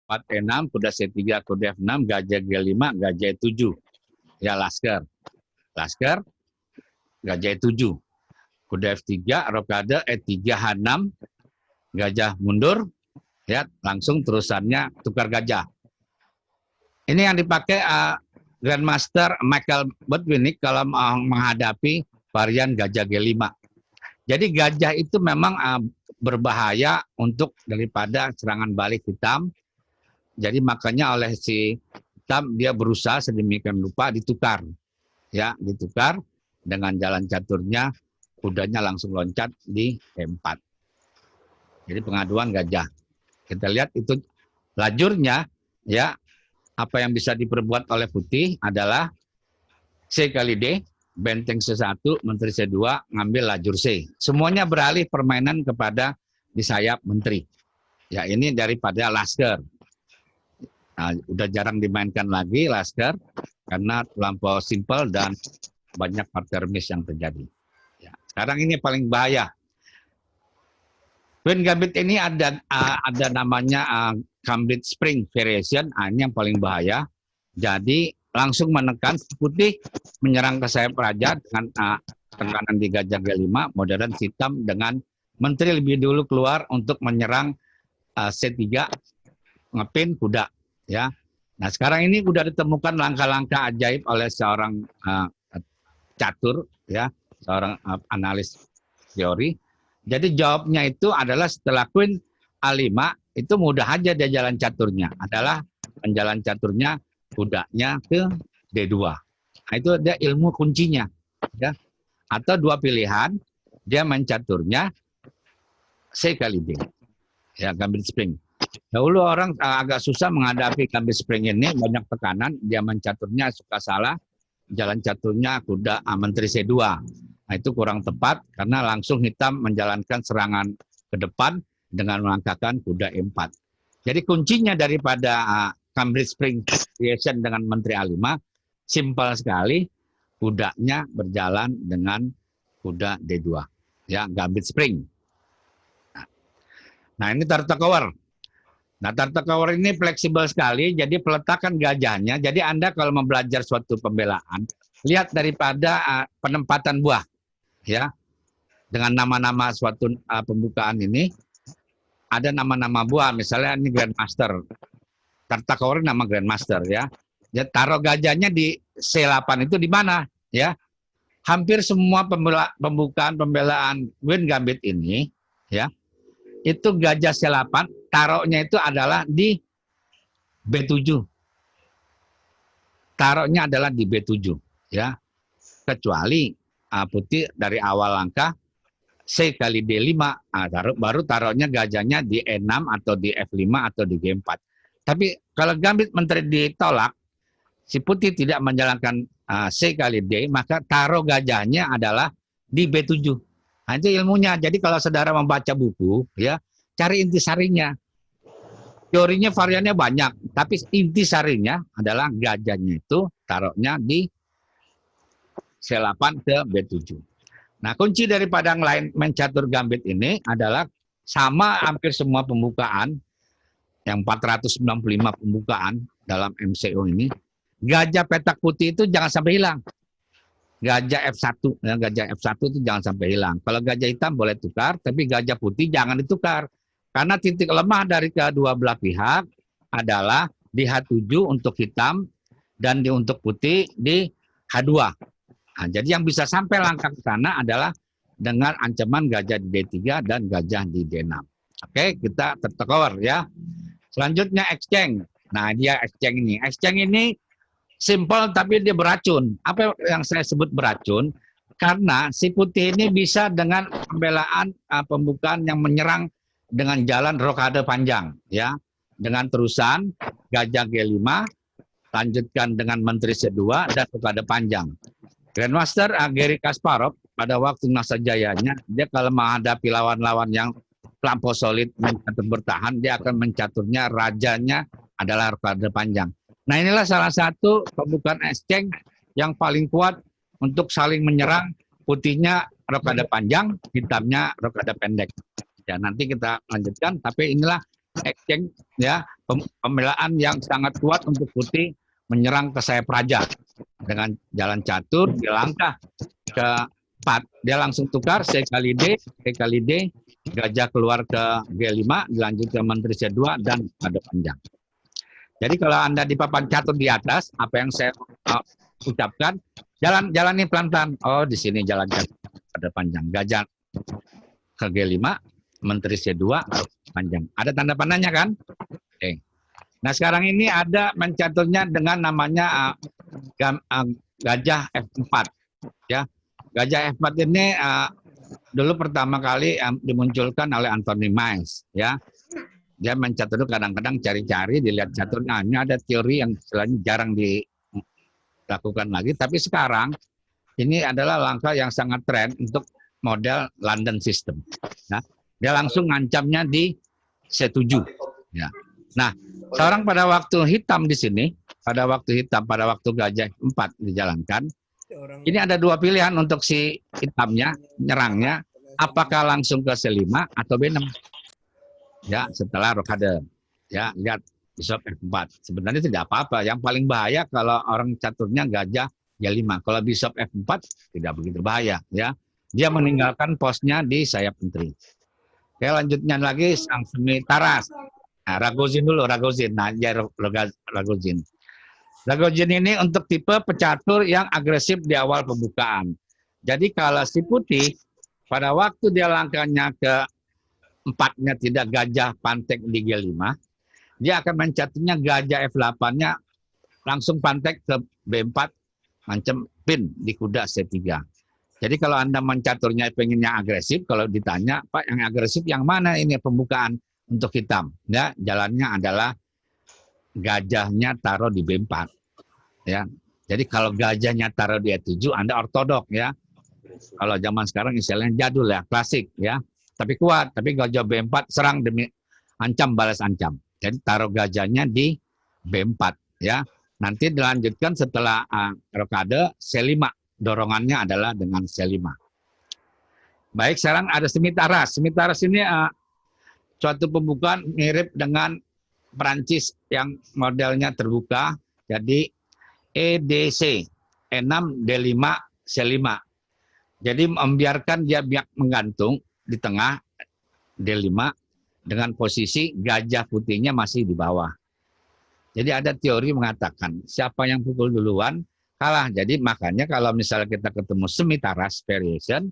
4E6, kuda C3, kuda F6, gajah G5, gajah E7. Ya, Lasker. Lasker, gajah E7. Kuda F3, rokade E3, H6, gajah mundur. Ya, langsung terusannya tukar gajah. Ini yang dipakai Grandmaster Michael Botwinick kalau menghadapi varian gajah G5. Jadi gajah itu memang berbahaya untuk daripada serangan balik hitam. Jadi makanya oleh si hitam dia berusaha sedemikian rupa ditukar. Ya, ditukar dengan jalan caturnya, kudanya langsung loncat di E4. Jadi pengaduan gajah. Kita lihat itu lajurnya, ya, apa yang bisa diperbuat oleh putih adalah C kali D, benteng C1, menteri C2, ngambil lajur C. Semuanya beralih permainan kepada di sayap menteri. Ya, ini daripada Lasker. Nah, udah jarang dimainkan lagi Lasker karena terlampau simpel dan banyak partai remis yang terjadi. Ya, sekarang ini paling bahaya. Queen Gambit ini ada namanya Gambit Spring Variation, ini yang paling bahaya. Jadi langsung menekan putih menyerang ke sayap raja dengan tekanan di gajah G5, modern hitam dengan menteri lebih dulu keluar untuk menyerang C3, ngepin kuda. Ya, nah sekarang ini sudah ditemukan langkah-langkah ajaib oleh seorang catur, ya, seorang analis teori. Jadi jawabnya itu adalah setelah Queen A5 itu mudah aja dia jalan caturnya, adalah penjalan caturnya kudanya ke D2. Nah, itu dia ilmu kuncinya, ya. Atau dua pilihan, dia main caturnya C kali D, ya, Gambit Spring. Dahulu orang agak susah menghadapi Gambit Spring ini, banyak tekanan, dia main caturnya suka salah, jalan caturnya kuda menteri C2. Nah, itu kurang tepat karena langsung hitam menjalankan serangan ke depan dengan melangkahkan kuda E4. Jadi kuncinya daripada Gambit Spring Variation dengan menteri A5 simpel sekali, kudanya berjalan dengan kuda D2, ya, Gambit Spring. Nah, ini Tartakower. Nah, Tartakower ini fleksibel sekali, jadi peletakan gajahnya. Jadi Anda kalau mau belajar suatu pembelaan, lihat daripada penempatan buah, ya, dengan nama-nama suatu pembukaan ini. Ada nama-nama buah, misalnya ini Grandmaster. Tartakower nama Grandmaster, ya. Ya, taruh gajahnya di C8 itu di mana, ya? Hampir semua pembelaan Queen Gambit ini, ya, itu gajah C8, taruhnya itu adalah di B7. Taruhnya adalah di B7, ya. Kecuali putih dari awal langkah C kali D5, baru taruhnya gajahnya di E6 atau di F5 atau di G4. Tapi kalau Gambit menteri ditolak, si putih tidak menjalankan C kali D, maka taruh gajahnya adalah di B7. Nah, itu ilmunya. Jadi kalau saudara membaca buku, ya, cari intisarinya. Teorinya variannya banyak, tapi intisarinya adalah gajahnya itu taruhnya di C8 ke B7. Nah, kunci daripada yang lain mencatur Gambit ini adalah sama hampir semua pembukaan, yang 495 pembukaan dalam MCO ini, gajah petak putih itu jangan sampai hilang. Gajah F1, ya, gajah F1 itu jangan sampai hilang. Kalau gajah hitam boleh tukar, tapi gajah putih jangan ditukar. Karena titik lemah dari kedua belah pihak adalah di H7 untuk hitam dan untuk putih di H2. Nah, jadi yang bisa sampai langkah ke sana adalah dengan ancaman gajah di D3 dan gajah di D6. Oke, kita tercover, ya. Selanjutnya exchange. Nah, dia exchange ini. Exchange ini simple tapi dia beracun. Apa yang saya sebut beracun? Karena si putih ini bisa dengan pembelaan pembukaan yang menyerang dengan jalan rokade panjang, ya. Dengan terusan gajah G5, lanjutkan dengan menteri C2 dan rokade panjang. Grandmaster Garry Kasparov pada waktu masa jayanya, dia kalau menghadapi lawan-lawan yang terlampau solid mencatur bertahan, dia akan mencaturnya rajanya adalah rokade panjang. Nah, inilah salah satu pembukaan exchange yang paling kuat untuk saling menyerang, putihnya rokade panjang, hitamnya rokade pendek. Ya, nanti kita lanjutkan, tapi inilah exchange, ya, pembelaan yang sangat kuat untuk putih menyerang ke sayap raja. Dengan jalan catur, dia langkah ke 4. Dia langsung tukar, C kali D, E kali D, gajah keluar ke G5, dilanjut ke menteri C2, dan ada panjang. Jadi kalau Anda di papan catur di atas, apa yang saya ucapkan, jalani pelan-pelan. Oh, di sini jalan catur ada panjang. Gajah ke G5, menteri C2, panjang. Ada tanda panahnya kan? Oke. Nah, sekarang ini ada mencaturnya dengan namanya gajah F4. Ya, gajah F4 ini dulu pertama kali dimunculkan oleh Anthony Miles. Ya, dia mencatur kadang-kadang cari-cari, dilihat caturnya. Ini ada teori yang selain jarang dilakukan lagi, tapi sekarang ini adalah langkah yang sangat tren untuk model London System. Nah, dia langsung ngancamnya di C7. Ya. Nah, seorang pada waktu hitam di sini, pada waktu gajah 4 dijalankan, ini ada 2 pilihan untuk si hitamnya, nyerangnya, apakah langsung ke C5 atau B6. Ya, setelah rokade. Ya, lihat bishop F4. Sebenarnya tidak apa-apa. Yang paling bahaya kalau orang caturnya gajah G5. Kalau bishop F4 tidak begitu bahaya. Ya, dia meninggalkan posnya di sayap menteri. Oke, lanjutnya lagi sang semi taras. Nah, Ragozin dulu, Ragozin. Nah, Ragozin. Ragozin ini untuk tipe pecatur yang agresif di awal pembukaan. Jadi kalau si putih, pada waktu dia langkahnya ke 4-nya tidak gajah pantek di G5, dia akan mencaturnya gajah F8-nya langsung pantek ke B4, macam pin di kuda C3. Jadi kalau Anda mencaturnya pengennya agresif, kalau ditanya, Pak yang agresif yang mana ini pembukaan untuk hitam? Ya, jalannya adalah gajahnya taruh di B4. Ya. Jadi kalau gajahnya taruh di E7, Anda ortodok ya. Kalau zaman sekarang istilahnya jadul ya, klasik ya. Tapi kuat, tapi gajah B4 serang demi ancam balas ancam. Jadi taruh gajahnya di B4 ya. Nanti dilanjutkan setelah rokade C5. Dorongannya adalah dengan C5. Baik, sekarang ada semitaras. Semitaras ini suatu pembukaan mirip dengan Perancis yang modelnya terbuka. Jadi EDC, E6, D5, C5. Jadi membiarkan dia menggantung di tengah D5 dengan posisi gajah putihnya masih di bawah. Jadi ada teori mengatakan siapa yang pukul duluan kalah. Jadi makanya kalau misalnya kita ketemu semitaras variation,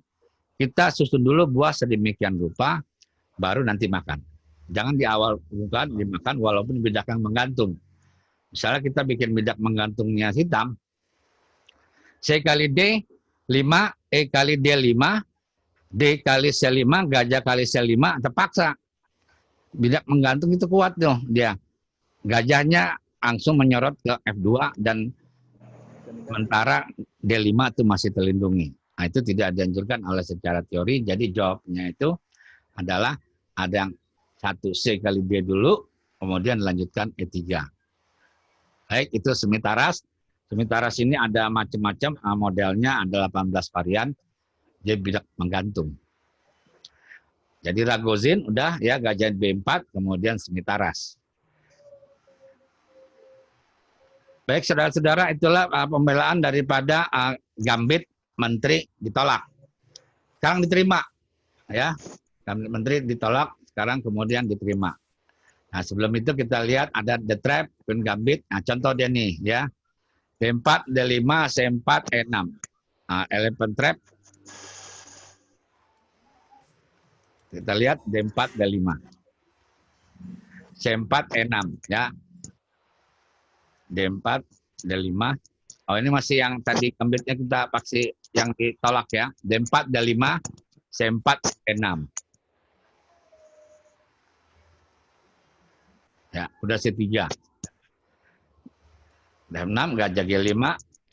kita susun dulu buah sedemikian rupa, baru nanti makan. Jangan di awal bukan dimakan walaupun bidak yang menggantung. Misalnya kita bikin bidak menggantungnya hitam, C kali D 5, E kali D5, D kali C5, gajah kali C5, terpaksa. Bidak menggantung itu kuat tuh dia. Gajahnya langsung menyorot ke F2 dan sementara D5 itu masih terlindungi. Nah, itu tidak dianjurkan oleh secara teori. Jadi jawabnya itu adalah ada yang 1 C kali D dulu, kemudian dilanjutkan E3. Baik, itu semitaras. Semitaras ini ada macam-macam, modelnya ada 18 varian. Dia bidak menggantung. Jadi Ragozin udah ya gajah B4, kemudian semitaras. Baik, saudara-saudara, itulah pembelaan daripada gambit menteri ditolak. Sekarang diterima, ya. Gambit menteri ditolak, sekarang kemudian diterima. Nah, sebelum itu kita lihat ada the trap, pin gambit. Nah, contoh dia nih, ya. D4, D5, C4, E6. Nah, elephant trap. Kita lihat D4, D5. C4, E6, ya. D4, D5. Oh, ini masih yang tadi gambitnya kita pakai yang ditolak ya. D4, D5, C4, E6. Ya, udah C3. D6, gajah G5,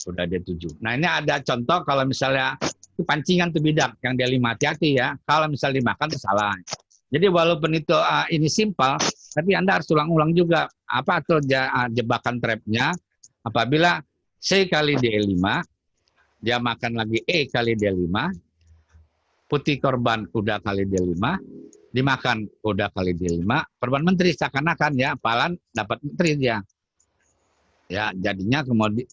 udah D7. Nah, ini ada contoh kalau misalnya itu pancingan tuh bidak yang D5, hati-hati ya. Kalau misalnya dimakan itu salah. Jadi walaupun itu ini simpel, tapi Anda harus ulang-ulang juga. Apa tuh jebakan trapnya? Apabila C kali D5, dia makan lagi E kali D5, putih korban kuda kali D5, dimakan kuda kali D5, perban menteri seakan-akan ya, Palan dapat menteri dia. Ya, jadinya kemudian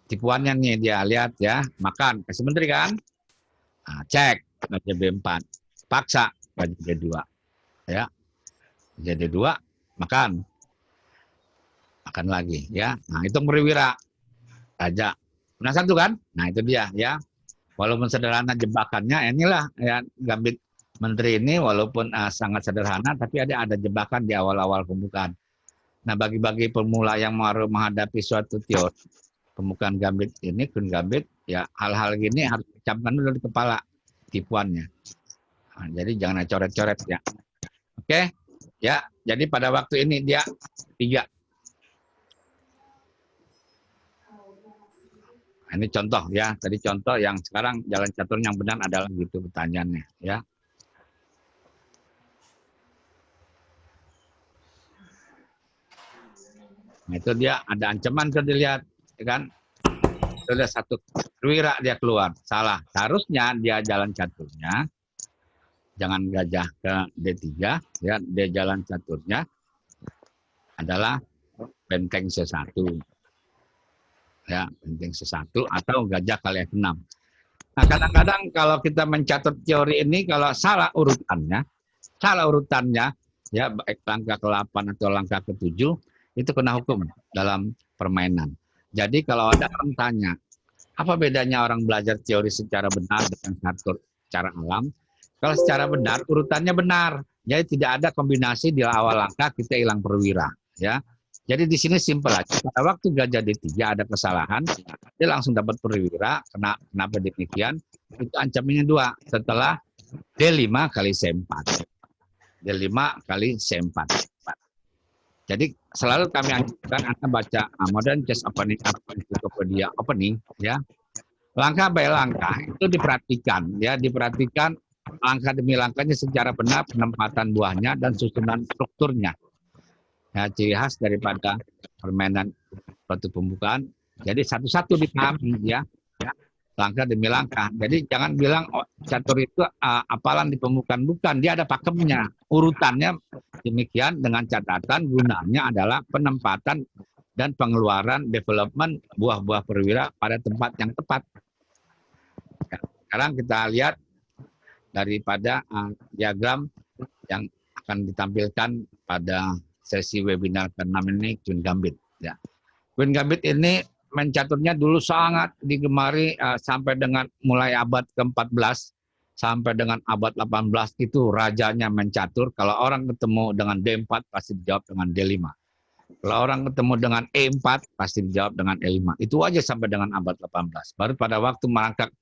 tipuannya nih dia lihat ya, makan kasih menteri kan? Cek gajah B4, paksa gajah D2 ya. Gajah D2 makan lagi ya. Nah, itu perwira gajah. Nah, satu kan? Nah, itu dia ya. Walaupun sederhana jebakannya, inilah ya gambit menteri ini walaupun sangat sederhana, tapi ada jebakan di awal-awal pembukaan. Nah, bagi-bagi pemula yang mau menghadapi suatu teori pembukaan gambit ini, Queen Gambit, ya hal-hal gini harus dicamkan dulu di kepala tipuannya. Nah, jadi jangan coret-coret ya. Oke, ya. Jadi pada waktu ini dia 3. Nah, ini contoh ya. Tadi contoh yang sekarang jalan catur yang benar adalah gitu pertanyaannya ya. Nah, itu dia ada ancaman tuh dilihat, ya kan? Itu ada satu perwira dia keluar, salah. Seharusnya dia jalan caturnya, jangan gajah ke D3, ya, dia jalan caturnya adalah benteng C1, ya, benteng C1 atau gajah kali F6. Nah, kadang-kadang kalau kita mencatat teori ini, kalau salah urutannya, ya, baik langkah ke-8 atau langkah ke-7, itu kena hukum dalam permainan. Jadi kalau ada orang tanya, apa bedanya orang belajar teori secara benar dengan catur secara alam? Kalau secara benar, urutannya benar. Jadi tidak ada kombinasi di awal langkah kita hilang perwira. Ya. Jadi di sini simpel aja. Pada waktu gajah D3 ada kesalahan, dia langsung dapat perwira. Kenapa demikian? Itu ancamannya 2. Setelah D5 kali C4. D5 kali C4. Jadi selalu kami anjurkan Anda baca Modern Chess Opening Encyclopedia Opening ya. Langkah by langkah itu diperhatikan ya, diperhatikan langkah demi langkahnya secara benar, penempatan buahnya dan susunan strukturnya. Ya, ciri khas daripada permainan suatu pembukaan. Jadi satu-satu dipahami ya. Langkah demi langkah. Jadi jangan bilang catur itu apalan di pembukaan, bukan, dia ada pakemnya, urutannya demikian dengan catatan gunanya adalah penempatan dan pengeluaran development buah-buah perwira pada tempat yang tepat. Ya, sekarang kita lihat daripada diagram yang akan ditampilkan pada sesi webinar ke-6 ini, Queen Gambit. Ya. Queen Gambit ini mencaturnya dulu sangat digemari sampai dengan mulai abad ke-14 sampai dengan abad 18 itu rajanya mencatur. Kalau orang ketemu dengan D4 pasti dijawab dengan D5. Kalau orang ketemu dengan E4 pasti dijawab dengan E5. Itu aja sampai dengan abad 18. Baru pada waktu merangkak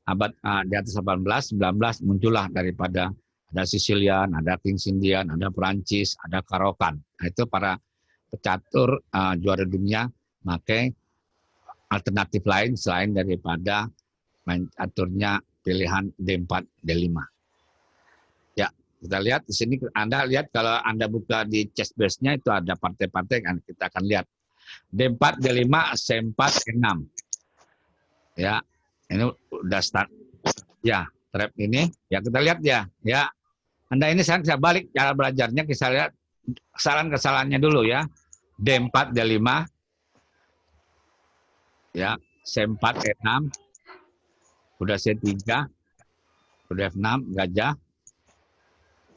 abad di atas 18, 19 muncullah daripada ada Sicilian, ada Kings Indian, ada Perancis, ada Karokan. Nah, itu para pecatur juara dunia pakai alternatif lain selain daripada mencaturnya pilihan D4, D5. Ya, kita lihat di sini, Anda lihat kalau Anda buka di chessbase-nya itu ada partai-partai kan kita akan lihat. D4, D5, C4, C6. Ya, ini udah start. Ya, trap ini ya kita lihat ya. Ya, Anda ini saya balik cara belajarnya, kita lihat kesalahan-kesalahannya dulu ya. D4, D5, ya, C4, E6, udah C3, udah F6, gajah.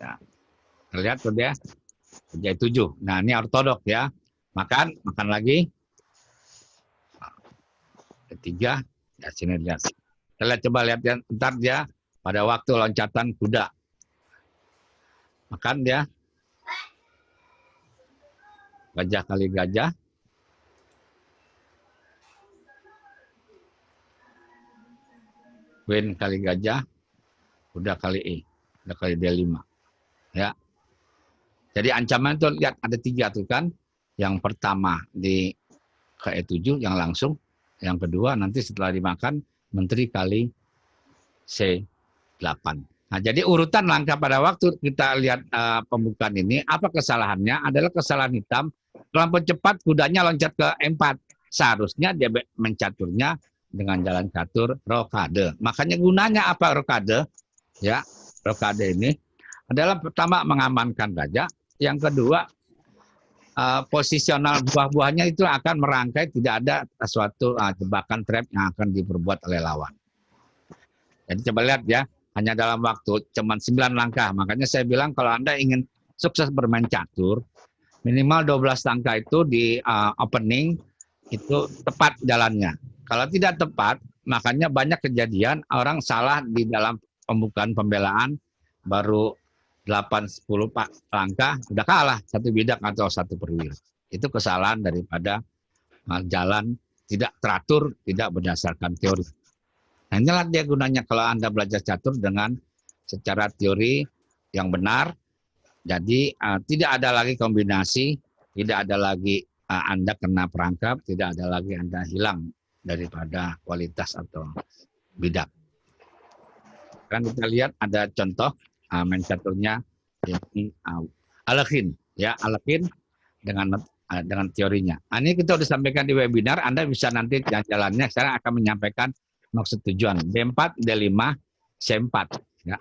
Ya, terlihat tuh dia, gajah 7. Nah, ini ortodok ya. Makan lagi. Ketiga, ya sini lihat. Kita lihat, coba lihat ya, ntar dia pada waktu loncatan kuda. Makan dia. Gajah kali gajah. Queen kali gajah, kuda kali E, kuda kali D5. Ya. Jadi ancaman itu lihat ada 3 tuh kan. Yang pertama di ke E7 yang langsung, yang kedua nanti setelah dimakan menteri kali C8. Nah, jadi urutan langkah pada waktu kita lihat pembukaan ini, apa kesalahannya? Adalah kesalahan hitam. Terlampau cepat kudanya loncat ke E4. Seharusnya dia mencaturnya dengan jalan catur rokade. Makanya gunanya apa rokade? Ya, rokade ini adalah pertama mengamankan gajah, yang kedua posisional buah-buahnya itu akan merangkai, tidak ada suatu jebakan trap yang akan diperbuat oleh lawan. Jadi coba lihat ya, hanya dalam waktu cuma 9 langkah. Makanya saya bilang kalau Anda ingin sukses bermain catur, minimal 12 langkah itu di opening itu tepat jalannya. Kalau tidak tepat, makanya banyak kejadian orang salah di dalam pembukaan pembelaan, baru 8-10 langkah udah kalah satu bidak atau satu perwira. Itu kesalahan daripada jalan tidak teratur, tidak berdasarkan teori. Nah, inilah dia gunanya kalau Anda belajar catur dengan secara teori yang benar. Jadi tidak ada lagi kombinasi, tidak ada lagi Anda kena perangkap, tidak ada lagi Anda hilang daripada kualitas atau bidak. Kan kita lihat ada contoh main caturnya yakni Alekhine, ya Alekhine dengan teorinya. Ini kita sudah sampaikan di webinar, Anda bisa nanti jalannya. Saya akan menyampaikan maksud tujuan D4, D5, C4. Ya.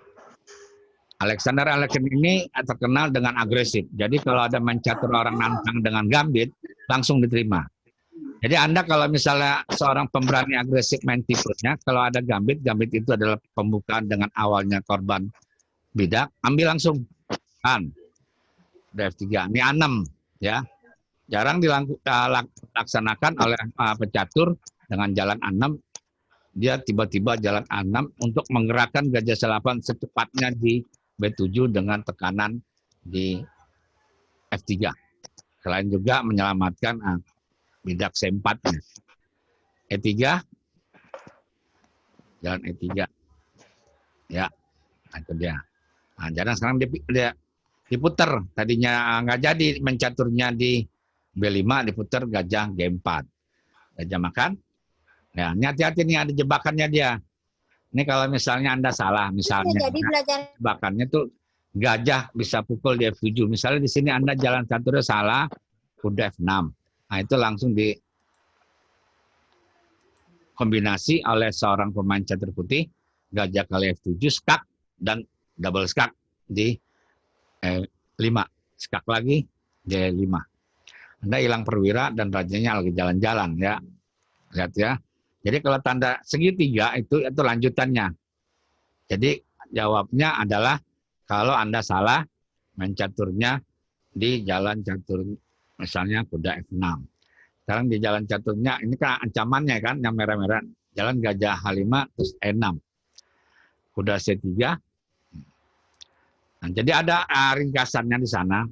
Alexander Alekhine ini terkenal dengan agresif. Jadi kalau ada main catur orang nantang dengan gambit, langsung diterima. Jadi Anda kalau misalnya seorang pemberani agresif main tipenya, kalau ada gambit, gambit itu adalah pembukaan dengan awalnya korban bidak, ambil langsung kan D3. Ini A6 ya. Jarang dilaksanakan oleh pecatur dengan jalan A6. Dia tiba-tiba jalan A6 untuk menggerakkan gajah selapan secepatnya di B7 dengan tekanan di F3. Selain juga menyelamatkan bidak C4. E3, jalan E3. Ya, itu dia. Nah, jarang sekarang dia diputer. Tadinya nggak jadi mencaturnya di B5, diputer gajah G4. Gajah makan. Nah, ini hati-hati nih ada jebakannya dia. Ini kalau misalnya Anda salah, misalnya jebakannya tuh gajah bisa pukul di F7. Misalnya di sini Anda jalan caturnya salah, kuda F6. Nah, itu langsung di kombinasi oleh seorang pemain catur putih, gajah kali F7, skak, dan double skak di E5. Skak lagi, D5. Anda hilang perwira dan rajanya lagi jalan-jalan ya. Lihat ya. Jadi kalau tanda segitiga itu lanjutannya. Jadi jawabnya adalah kalau Anda salah mencaturnya di jalan catur misalnya kuda F6. Sekarang di jalan caturnya ini kan ancamannya kan yang merah-merah. Jalan gajah H5 terus E6. Kuda C3. Nah, jadi ada ringkasannya di sana.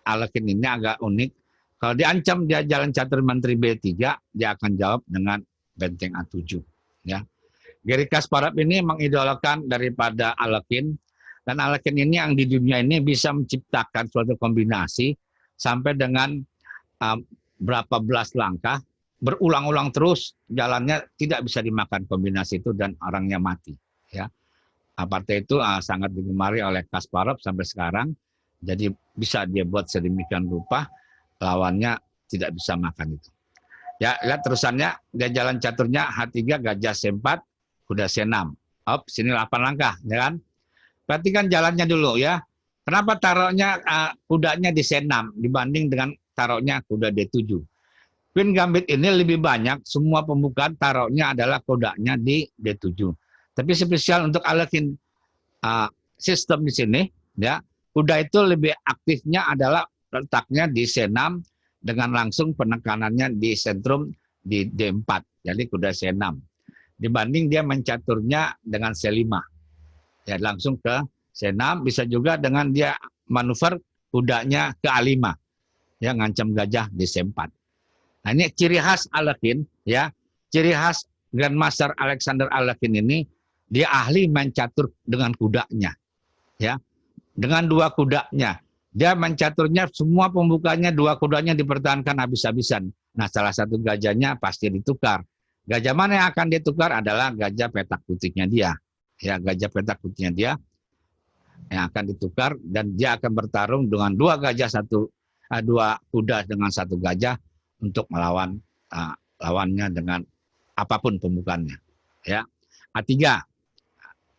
Alekhine ini agak unik. Kalau diancam dia jalan catur menteri B3, dia akan jawab dengan benteng A7. Ya. Garry Kasparov ini mengidolakan daripada Alekhine, dan Alekhine ini yang di dunia ini bisa menciptakan suatu kombinasi sampai dengan berapa belas langkah, berulang-ulang terus, jalannya tidak bisa dimakan kombinasi itu dan orangnya mati. Ya. Partai itu sangat digemari oleh Kasparov sampai sekarang, jadi bisa dia buat sedemikian rupa, lawannya tidak bisa makan itu. Ya, lihat terusannya, dia jalan caturnya H3, gajah C4, kuda C6. Sini 8 langkah, ya kan? Perhatikan jalannya dulu ya. Kenapa taruhnya kudanya di C6 dibanding dengan taruhnya kuda D7? Queen Gambit ini lebih banyak, semua pembukaan taruhnya adalah kudanya di D7. Tapi spesial untuk Alekhine sistem di sini, ya, kuda itu lebih aktifnya adalah letaknya di C6 dengan langsung penekanannya di sentrum di D4. Jadi kuda C6. Dibanding dia mencaturnya dengan C5. Ya, langsung ke C6, bisa juga dengan dia manuver kudanya ke A5. Ya, ngancam gajah di C4. Nah, ini ciri khas Alekhine, ya. Ciri khas Grandmaster Alexander Alekhine ini, dia ahli main catur dengan kudanya. Ya. Dengan dua kudanya. Dia mencaturnya semua pembukanya, dua kudanya dipertahankan habis-habisan. Nah, salah satu gajahnya pasti ditukar. Gajah mana yang akan ditukar adalah gajah petak putihnya dia. Ya, gajah petak putihnya dia yang akan ditukar, dan dia akan bertarung dengan dua kuda dengan satu gajah untuk melawan lawannya dengan apapun pembukaannya. Ya. A3.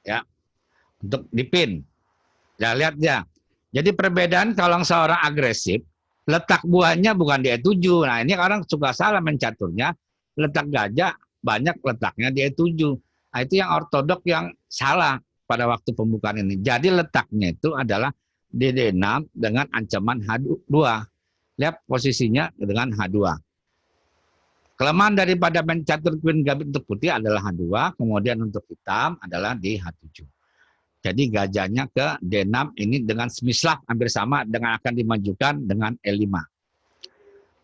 Ya. Untuk dipin. Ya lihat ya. Jadi perbedaan kalau seorang agresif, letak buahnya bukan di E7. Nah ini orang suka salah mencaturnya. Letak gajah banyak letaknya di E7. Nah itu yang ortodok yang salah pada waktu pembukaan ini. Jadi letaknya itu adalah di D6 dengan ancaman H2. Lihat posisinya dengan H2. Kelemahan daripada mencatur Queen Gambit untuk putih adalah H2, kemudian untuk hitam adalah di H7. Jadi gajahnya ke D6 ini dengan semislap hampir sama dengan akan dimajukan dengan E5.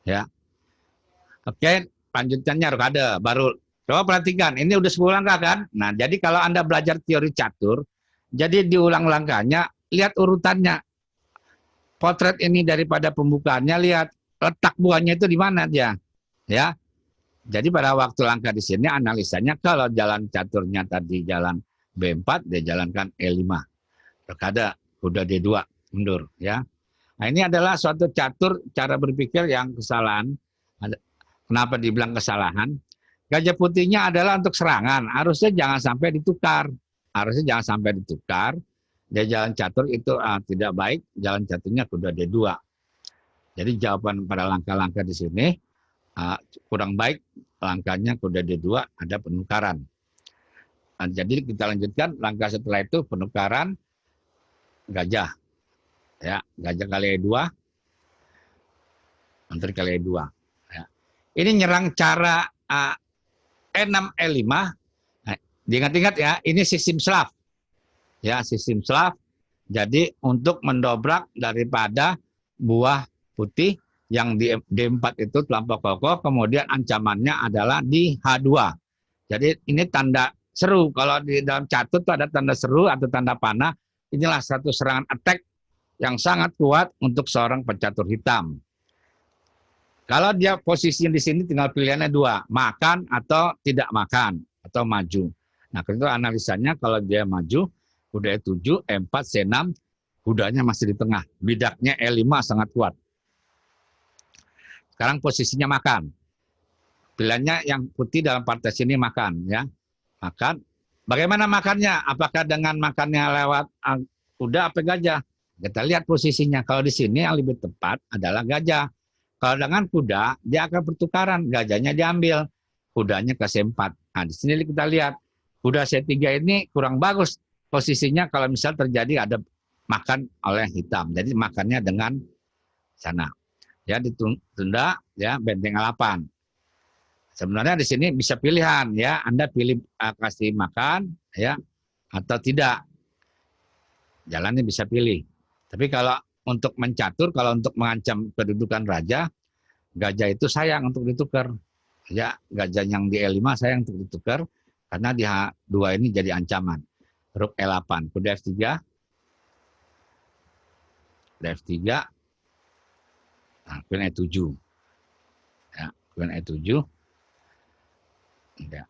Ya. Oke, lanjutannya rokade baru. Coba perhatikan, ini udah 10 langkah kan? Nah, jadi kalau Anda belajar teori catur, jadi diulang langkahnya, lihat urutannya. Potret ini daripada pembukaannya, lihat letak buahnya itu di mana dia. Ya. Jadi pada waktu langkah di sini analisanya kalau jalan caturnya tadi jalan B4, dia jalankan E5. Rokade, kuda D2, mundur. Ya. Nah ini adalah suatu catur cara berpikir yang kesalahan. Kenapa dibilang kesalahan? Gajah putihnya adalah untuk serangan. Harusnya jangan sampai ditukar. Harusnya jangan sampai ditukar. Dia jalan catur itu tidak baik. Jalan caturnya kuda D2. Jadi jawaban pada langkah-langkah di sini kurang baik. Langkahnya kuda D2 ada penukaran. Nah, jadi kita lanjutkan langkah setelah itu penukaran gajah. Ya, gajah kali E2, menteri kali E2. Ya. Ini nyerang cara E6 E5. Nah, diingat-ingat ya, ini sistem Slav. Ya, sistem Slav. Jadi untuk mendobrak daripada buah putih yang di D4 itu terlampau kokoh, kemudian ancamannya adalah di H2. Jadi ini tanda seru. Kalau di dalam catur itu ada tanda seru atau tanda panah. Inilah satu serangan attack yang sangat kuat untuk seorang pencatur hitam. Kalau dia posisinya di sini tinggal pilihannya dua, makan atau tidak makan, atau maju. Nah, itu analisanya kalau dia maju, kuda E7, E4, C6, kudanya masih di tengah. Bidaknya E5 sangat kuat. Sekarang posisinya makan. Pilihannya yang putih dalam partai sini makan, ya. Makan. Bagaimana makannya? Apakah dengan makannya lewat kuda atau gajah? Kita lihat posisinya. Kalau di sini yang lebih tepat adalah gajah. Kalau dengan kuda, dia akan pertukaran. Gajahnya diambil. Kudanya ke C4. Nah, di sini kita lihat. Kuda C3 ini kurang bagus posisinya kalau misal terjadi ada makan oleh hitam. Jadi makannya dengan sana. Ya, ditunda, ya, benteng 8. Sebenarnya di sini bisa pilihan, ya. Anda pilih kasih makan, ya, atau tidak. Jalannya bisa pilih. Tapi kalau untuk mencatur, kalau untuk mengancam kedudukan raja, gajah itu sayang untuk ditukar. Ya, gajah yang di E5 sayang untuk ditukar karena di H2 ini jadi ancaman. Rook E8, kuda F3, kuda F3, nah, Queen E7. Ya, Queen E7. Ya.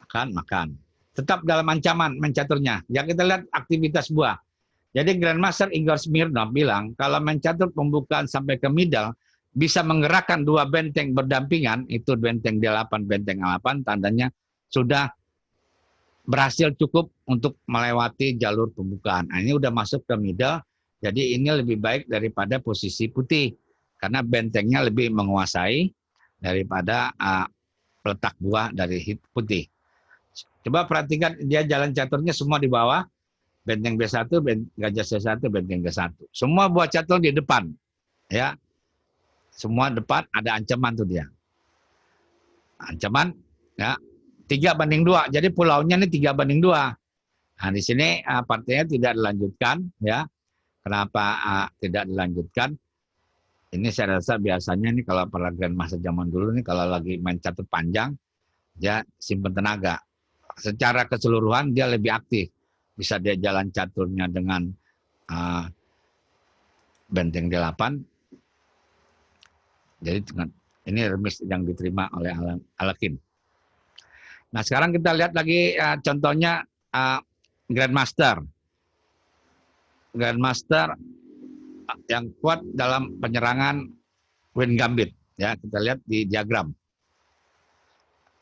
Makan. Tetap dalam ancaman mencaturnya. Ya, kita lihat aktivitas buah. Jadi Grandmaster Igor Smirnov bilang, kalau mencatur pembukaan sampai ke middle, bisa menggerakkan dua benteng berdampingan, itu benteng D8, benteng A8, tandanya sudah berhasil cukup untuk melewati jalur pembukaan. Nah, ini udah masuk ke middle, jadi ini lebih baik daripada posisi putih, karena bentengnya lebih menguasai daripada letak buah dari putih. Coba perhatikan dia jalan caturnya semua di bawah, benteng B1, gajah C1, benteng G1. Semua buah catur di depan. Ya. Semua depan ada ancaman tuh dia. Ancaman ya 3/2. Jadi pulaunya ini 3/2. Nah, di sini partainya tidak dilanjutkan ya. Kenapa tidak dilanjutkan? Ini saya rasa biasanya nih kalau para grandmaster zaman dulu nih kalau lagi main catur panjang dia simpen tenaga. Secara keseluruhan dia lebih aktif. Bisa dia jalan caturnya dengan benteng D8. Jadi ini remis yang diterima oleh Alekhine. Nah sekarang kita lihat lagi contohnya Grandmaster. Grandmaster yang kuat dalam penyerangan Queen Gambit. Ya, kita lihat di diagram.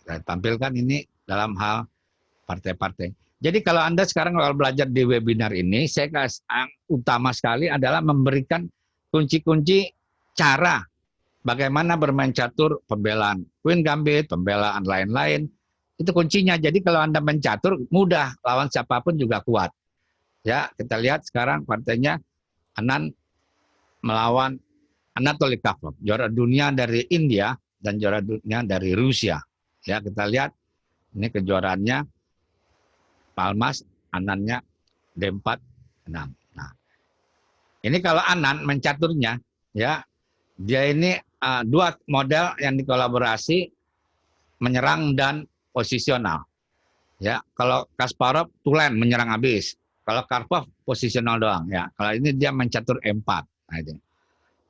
Saya tampilkan ini dalam hal partai-partai. Jadi kalau Anda sekarang kalau belajar di webinar ini, saya yang utama sekali adalah memberikan kunci-kunci cara bagaimana bermain catur, pembelaan Queen Gambit, pembelaan lain-lain. Itu kuncinya. Jadi kalau Anda main catur, mudah. Lawan siapapun juga kuat. Ya, kita lihat sekarang partainya Anand melawan Anatoly Karpov, juara dunia dari India dan juara dunia dari Rusia. Ya, kita lihat ini kejuaraannya Palmas, Anandnya D4, 6. Nah, ini kalau Anand mencaturnya, ya, dia ini dua model yang dikolaborasi menyerang dan posisional. Ya, kalau Kasparov tulen menyerang habis. Kalau Karpov posisional doang. Ya, kalau ini dia mencatur E4. Nah, itu.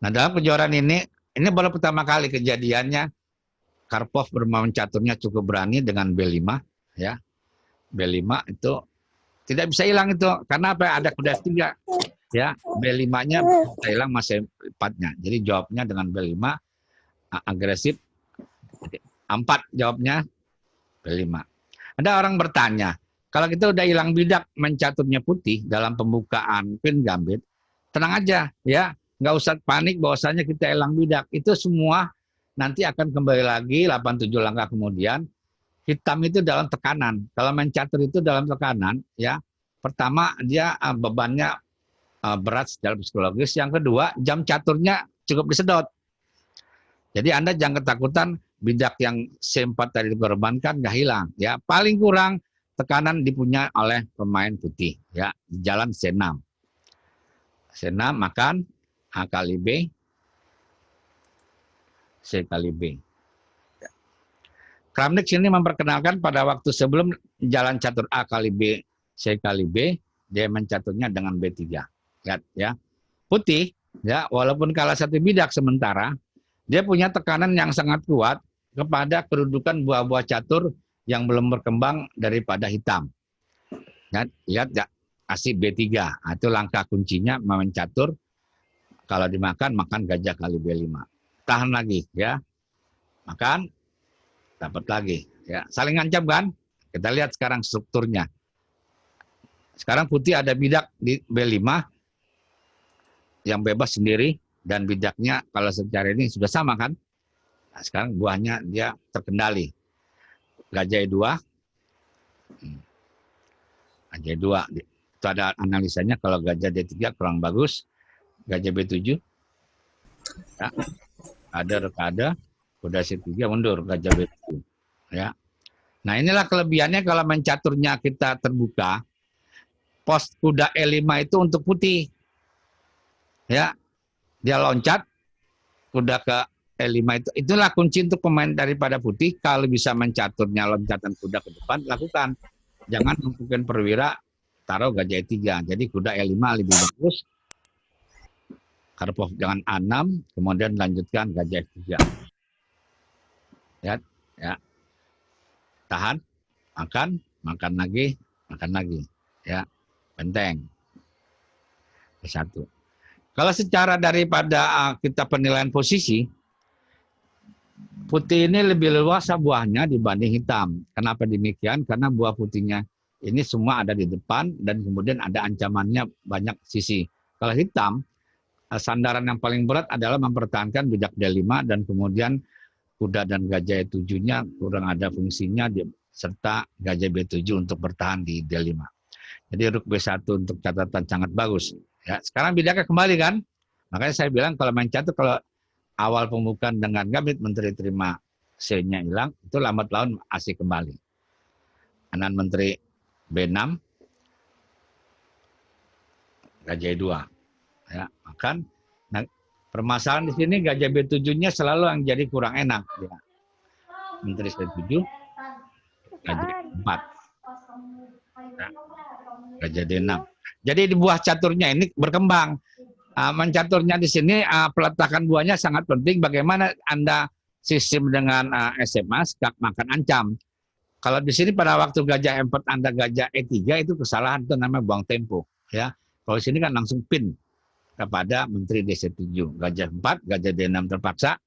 Nah, dalam kejuaraan ini baru pertama kali kejadiannya Karpov bermain caturnya cukup berani dengan B5. Ya, B5 itu tidak bisa hilang itu karena apa? Ada kuda 3. Ya, B5-nya bisa hilang masih 4-nya. Jadi jawabnya dengan B5 agresif. 4 jawabnya B5. Ada orang bertanya, kalau kita udah hilang bidak mencaturnya putih dalam pembukaan Queen Gambit, tenang aja ya, nggak usah panik bahwasanya kita hilang bidak. Itu semua nanti akan kembali lagi 87 langkah kemudian. Hitam itu dalam tekanan. Kalau main catur itu dalam tekanan, ya. Pertama dia bebannya berat secara psikologis. Yang kedua, jam caturnya cukup disedot. Jadi Anda jangan ketakutan bidak yang C4 tadi dikorbankan nggak hilang. Ya, paling kurang tekanan dipunya oleh pemain putih. Ya, di jalan C6. C6 makan A kali B, C kali B. Kramnik sini memperkenalkan pada waktu sebelum jalan catur A kali B, C kali B, dia mencaturnya dengan B3. Lihat ya. Putih, ya, walaupun kalah satu bidak sementara, dia punya tekanan yang sangat kuat kepada kedudukan buah-buah catur yang belum berkembang daripada hitam. Ya, lihat ya, asik B3. Itu langkah kuncinya main catur. Kalau dimakan, makan gajah kali B5. Tahan lagi ya. Makan, dapat lagi. Ya, saling ngancam kan? Kita lihat sekarang strukturnya. Sekarang putih ada bidak di B5 yang bebas sendiri dan bidaknya kalau secara ini sudah sama kan? Nah, sekarang buahnya dia terkendali. Gajah E2. Gajah E2. Itu ada analisanya kalau gajah D3 kurang bagus. Gajah B7. Ya. Ada kuda C3 mundur, gajah B7. Ya. Nah, inilah kelebihannya kalau main caturnya kita terbuka. Pos kuda E5 itu untuk putih. Ya. Dia loncat kuda ke E5 itu. Itulah kunci untuk pemain daripada putih. Kalau bisa mencaturnya loncatan kuda ke depan, lakukan. Jangan melakukan perwira, taruh gajah E3. Jadi kuda E5 lebih bagus. Karpov jangan A6, kemudian lanjutkan gajah F3. Ya. Tahan, makan lagi. Ya, benteng. Satu. Kalau secara daripada kita penilaian posisi, putih ini lebih leluasa buahnya dibanding hitam. Kenapa demikian? Karena buah putihnya ini semua ada di depan dan kemudian ada ancamannya banyak sisi. Kalau hitam, sandaran yang paling berat adalah mempertahankan bidak D5 dan kemudian kuda dan gajah E7-nya kurang ada fungsinya serta gajah B7 untuk bertahan di D5. Jadi Rook B1 untuk catatan sangat bagus. Ya, sekarang bidaknya kembali kan? Makanya saya bilang kalau main catur kalau awal pembukaan dengan gambit menteri terima C-nya hilang, itu lambat laun asik kembali. Anand menteri B6, gajah E2. Ya, makan. Nah, permasalahan di sini gajah B7-nya selalu yang jadi kurang enak. Ya. Menteri C7, gajah E4. Ya. Gajah D6. Jadi di buah caturnya ini berkembang. Mencaturnya di sini peletakan buahnya sangat penting. Bagaimana Anda sistem dengan SMA, skak makan ancam. Kalau di sini pada waktu gajah E4 Anda gajah E3 itu kesalahan, itu namanya buang tempo. Ya. Kalau di sini kan langsung pin kepada Menteri DC7. Gajah 4, gajah D6 terpaksa.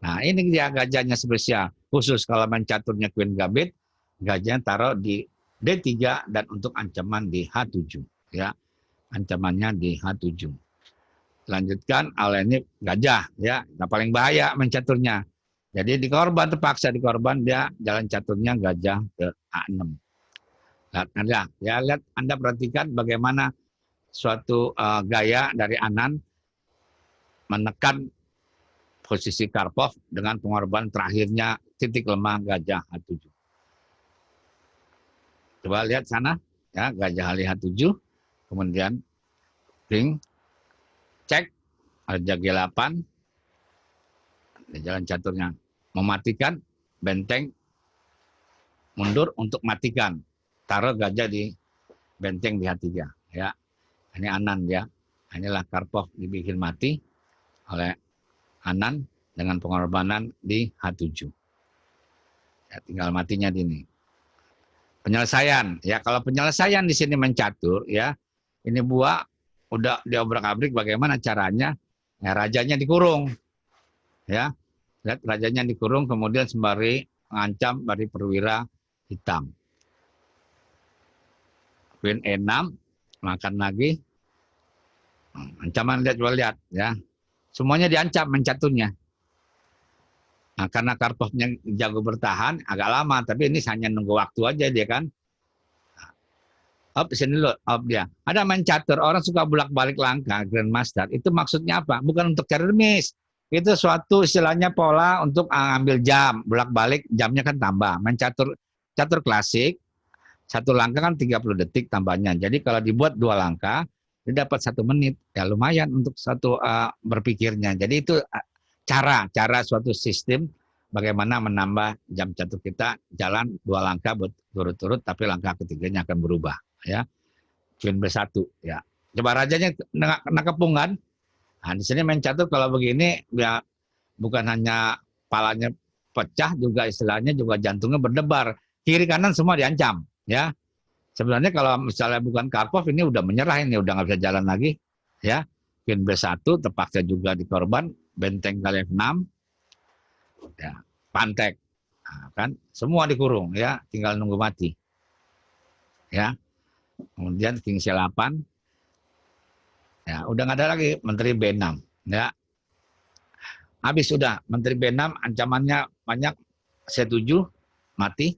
Nah, ini dia gajahnya spesial. Khusus kalau mencaturnya Queen Gambit, gajahnya taruh di D3 dan untuk ancaman di H7 ya. Ancamannya di H7. Lanjutkan oleh ini gajah ya. Nah, paling bahaya main caturnya. Jadi di korban terpaksa di korban dia jalan caturnya gajah ke A6. Lihat Anda, ya lihat Anda perhatikan bagaimana suatu gaya dari Anan menekan posisi Karpov dengan pengorbanan terakhirnya titik lemah gajah H7. Coba lihat sana, ya gajah Ali H7, kemudian ring, cek, raja G8, jalan caturnya mematikan, benteng, mundur untuk matikan, taruh gajah di benteng di H3, ya. Ini Anan ya, inilah Karpov dibikin mati oleh Anan dengan pengorbanan di H7. Ya, tinggal matinya di ini. Penyelesaian ya, kalau penyelesaian di sini mencatur ya, ini buah udah diobrak-abrik bagaimana caranya, ya, rajanya dikurung ya, lihat rajanya dikurung kemudian sembari mengancam dari perwira hitam. Queen E6 makan lagi, ancaman lihat ya, semuanya diancam mencaturnya. Nah, karena Karpovnya jago bertahan agak lama, tapi ini hanya nunggu waktu aja dia kan. Op, sini dulu, op dia. Ada main catur, orang suka bolak-balik langkah, Grandmaster. Itu maksudnya apa? Bukan untuk cari remis. Itu suatu istilahnya pola untuk ambil jam, bolak-balik, jamnya kan tambah. Main catur, catur klasik, satu langkah kan 30 detik tambahnya. Jadi kalau dibuat 2 langkah, dia dapat 1 menit. Ya lumayan untuk satu berpikirnya. Jadi itu cara suatu sistem bagaimana menambah jam catur kita jalan 2 langkah berturut-turut, tapi langkah ketiganya akan berubah. Ya, Queen B1 ya. Coba rajanya kena kepung kan. Nah, di sini main catur kalau begini ya bukan hanya palanya pecah, juga istilahnya juga jantungnya berdebar. Kiri kanan semua diancam ya. Sebenarnya kalau misalnya bukan Karpov ini udah menyerah, ini udah nggak bisa jalan lagi ya. Queen B1 terpaksa juga dikorban, benteng kali F6 ya, pantek. Nah, kan semua dikurung ya, tinggal nunggu mati. Ya. Kemudian King C8, ya udah nggak ada lagi Menteri B6, ya habis sudah Menteri B6 ancamannya banyak, C7 mati,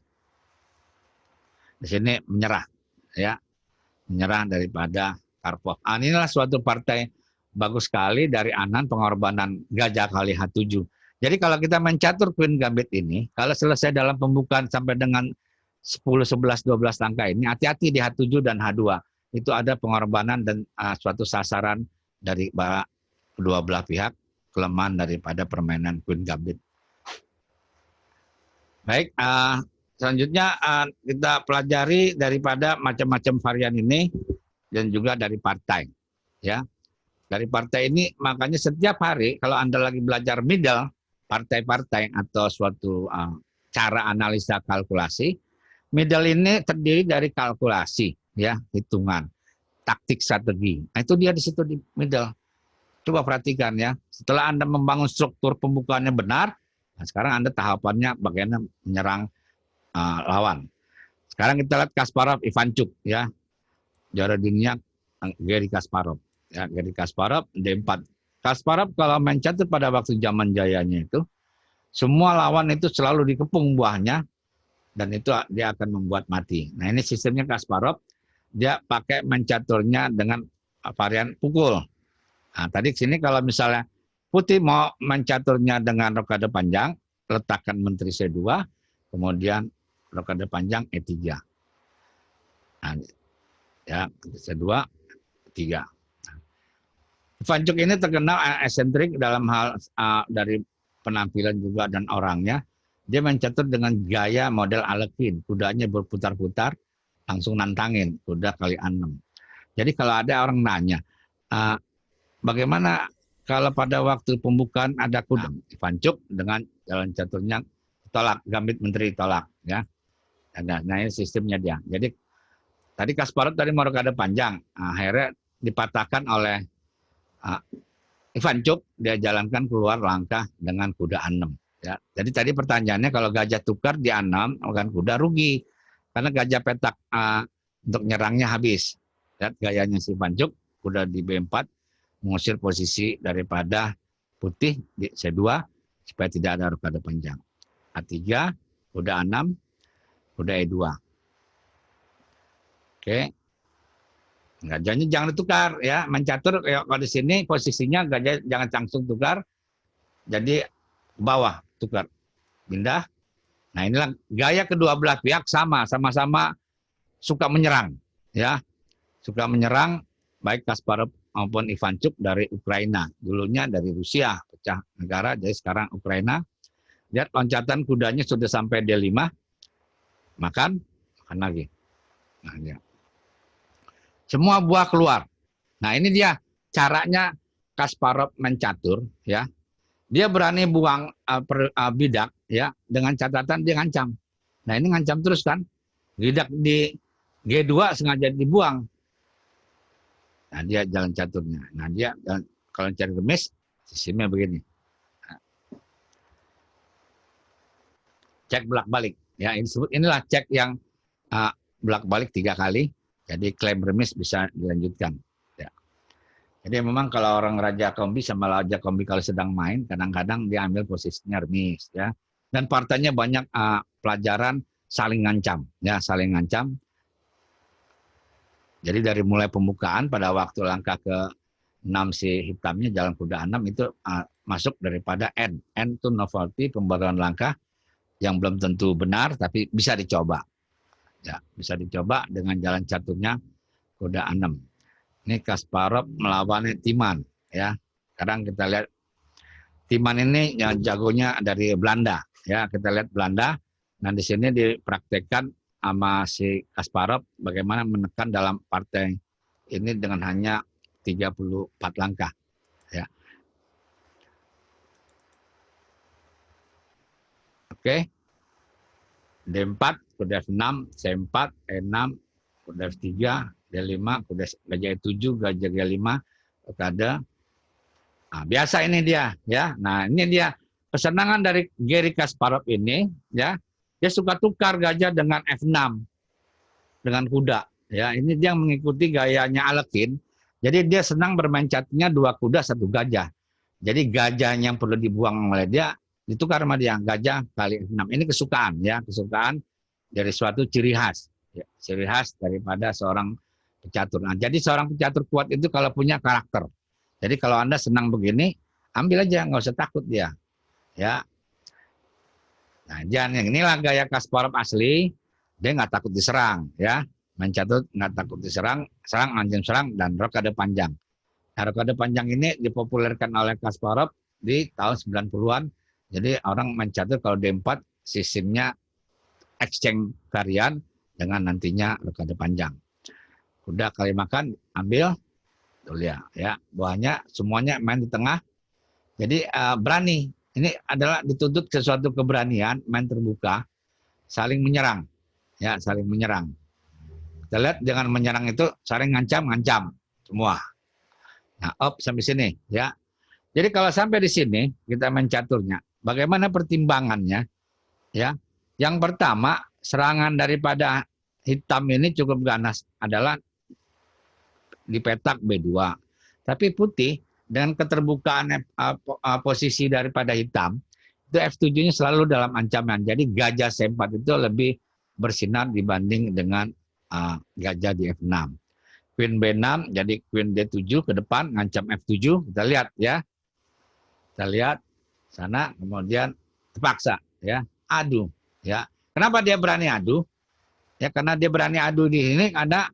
di sini menyerah, ya menyerah daripada Karpov. Inilah suatu partai bagus sekali dari Anan, pengorbanan gajah kali H7. Jadi kalau kita mencatur Queen Gambit ini, kalau selesai dalam pembukaan sampai dengan 10, 11, 12 langkah ini, hati-hati di H7 dan H2. Itu ada pengorbanan dan suatu sasaran dari kedua belah pihak, kelemahan daripada permainan Queen Gambit. Baik, selanjutnya kita pelajari daripada macam-macam varian ini dan juga dari partai. Ya, dari partai ini makanya setiap hari kalau Anda lagi belajar middle, partai-partai atau suatu cara analisa kalkulasi, middle ini terdiri dari kalkulasi, ya, hitungan, taktik, strategi. Nah, itu dia di situ di middle. Coba perhatikan ya. Setelah Anda membangun struktur pembukaannya benar, nah sekarang Anda tahapannya bagaimana menyerang lawan. Sekarang kita lihat Kasparov, Ivanchuk, ya, juara dunia Garry Kasparov. Ya, Garry Kasparov D4. Kasparov kalau main catur pada waktu zaman jayanya itu, semua lawan itu selalu dikepung buahnya, dan itu dia akan membuat mati. Nah, ini sistemnya Kasparov, dia pakai mencaturnya dengan varian pukul. Nah, tadi sini kalau misalnya putih mau mencaturnya dengan rokade panjang, letakkan Menteri C2, kemudian rokade panjang E3. Nah, ya, C2, E3. Ivanchuk ini terkenal eksentrik dalam hal dari penampilan juga dan orangnya. Dia mencatur dengan gaya model Alekhine, kudanya berputar-putar, langsung nantangin, kuda kali 6. Jadi kalau ada orang nanya, bagaimana kalau pada waktu pembukaan ada kuda, Ivanchuk dengan jalan caturnya tolak, Gambit Menteri tolak, ya. Nah, ini sistemnya dia. Jadi tadi Kasparov tadi mau rokade panjang, akhirnya dipatahkan oleh Ivanchuk, dia jalankan keluar langkah dengan kuda A6. Ya. Jadi tadi pertanyaannya kalau gajah tukar di A6, kan kuda rugi. Karena gajah petak untuk nyerangnya habis. Lihat gayanya si Pancuk, kuda di B4 mengusir posisi daripada putih di C2 supaya tidak ada rokade panjang. A3, kuda A6, kuda E2. Oke. Gajahnya jangan ditukar ya, main catur ya, kalau di sini posisinya gajah jangan langsung tukar. Jadi bawah tukar. Pindah. Nah, inilah gaya kedua belah pihak sama-sama suka menyerang ya. Suka menyerang baik Kasparov maupun Ivanchuk dari Ukraina. Dulunya dari Rusia, pecah negara, jadi sekarang Ukraina. Lihat loncatan kudanya sudah sampai D5. Makan lagi. Nah, dia. Semua buah keluar. Nah, ini dia caranya Kasparov mencatur ya. Dia berani buang bidak ya, dengan catatan dia ngancam. Nah, ini ngancam terus kan. Bidak di G2 sengaja dibuang. Nah, dia jalan caturnya. Nah, dia kalau cari remis sistemnya begini. Nah, cek bolak-balik ya, inilah cek yang bolak-balik 3 kali. Jadi klaim remis bisa dilanjutkan. Ya. Jadi memang kalau orang Raja Kombi sama Raja Kombi kalau sedang main, kadang-kadang dia ambil posisinya remis. Ya. Dan partainya banyak pelajaran saling ngancam. Ya, saling ngancam. Jadi dari mulai pembukaan pada waktu langkah ke-6 si hitamnya jalan kuda 6 itu masuk daripada N. N itu novelty, pembaruan langkah yang belum tentu benar, tapi bisa dicoba. Ya, bisa dicoba dengan jalan caturnya kuda 6. Ini Kasparov melawan Timan ya. Sekarang kita lihat Timan ini yang jagonya dari Belanda ya. Kita lihat Belanda. Nah, di sini dipraktekkan sama si Kasparov bagaimana menekan dalam partai ini dengan hanya 34 langkah ya. Oke. D4, kuda F6, C4, E6, kuda F3, D5, kuda gajah E7, gajah G5, rokade. Nah, biasa ini dia ya. Nah, ini dia kesenangan dari Garry Kasparov ini ya. Dia suka tukar gajah dengan F6 dengan kuda ya. Ini dia mengikuti gayanya Alekhine. Jadi dia senang bermain caturnya 2 kuda 1 gajah. Jadi gajahnya yang perlu dibuang oleh dia ditukar sama dia, gajah kali F6. Ini kesukaan ya, kesukaan dari suatu ciri khas. Ya, ciri khas daripada seorang pecatur. Nah, jadi seorang pecatur kuat itu kalau punya karakter. Jadi kalau Anda senang begini, ambil aja, nggak usah takut dia. Ya. Nah, jangan yang inilah gaya Kasparov asli, dia nggak takut diserang, ya. Main catur nggak takut diserang, serang, anjing serang, dan rokade panjang. Nah, rokade panjang ini dipopulerkan oleh Kasparov di tahun 90-an. Jadi orang main catur kalau D4 sistemnya exchange varian dengan nantinya rokade panjang. Udah kali makan, ambil, tuh lihat ya, buahnya semuanya main di tengah. Jadi berani. Ini adalah dituntut sesuatu keberanian, main terbuka, saling menyerang, ya saling menyerang. Kita lihat dengan menyerang itu saling ngancam semua. Nah, sampai sini, ya. Jadi kalau sampai di sini kita main caturnya, bagaimana pertimbangannya? Ya, yang pertama serangan daripada hitam ini cukup ganas adalah di petak B2. Tapi putih dengan keterbukaan posisi daripada hitam, itu F7-nya selalu dalam ancaman. Jadi gajah C4 itu lebih bersinar dibanding dengan gajah di F6. Queen B6, jadi Queen D7 ke depan, ngancam F7. Kita lihat ya. Kita lihat sana, kemudian terpaksa ya, adu ya. Kenapa dia berani adu? Ya karena dia berani adu di sini ada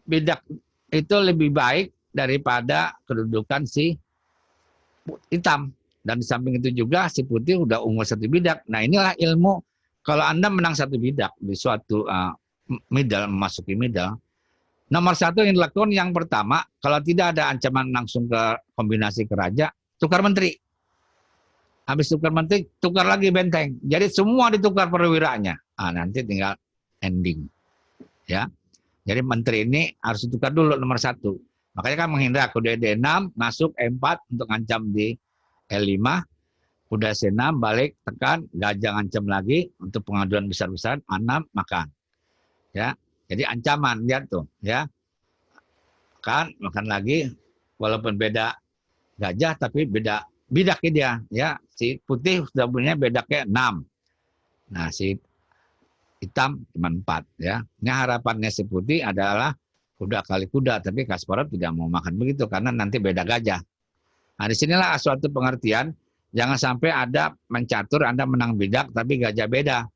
bidak itu lebih baik daripada kedudukan si hitam. Dan di samping itu juga si putih udah unggul 1 bidak. Nah inilah ilmu kalau Anda menang 1 bidak di suatu middle, memasuki middle. Nomor 1 yang dilakukan yang pertama, kalau tidak ada ancaman langsung ke kombinasi ke raja, tukar menteri. Habis tukar menteri, tukar lagi benteng. Jadi semua ditukar perwiranya. Nanti tinggal ending. Ya. Jadi menteri ini harus ditukar dulu nomor 1. Makanya kan menghindar kuda D6, masuk E4 untuk ngancam di L5. Kuda C6, balik, tekan, gajah ngancam lagi untuk pengaduan besar-besar, A6, makan. ya. Jadi ancaman, lihat tuh, ya. Kan makan lagi, walaupun beda gajah tapi beda bidaknya dia, ya. Si putih sudah punya bedaknya 6. Nah, si hitam cuma 4, ya. Ini harapannya si putih adalah kuda kali kuda, tapi Kasparov tidak mau makan begitu karena nanti beda gajah. Nah, disinilah suatu pengertian, jangan sampai ada mencatur Anda menang bidak tapi gajah beda.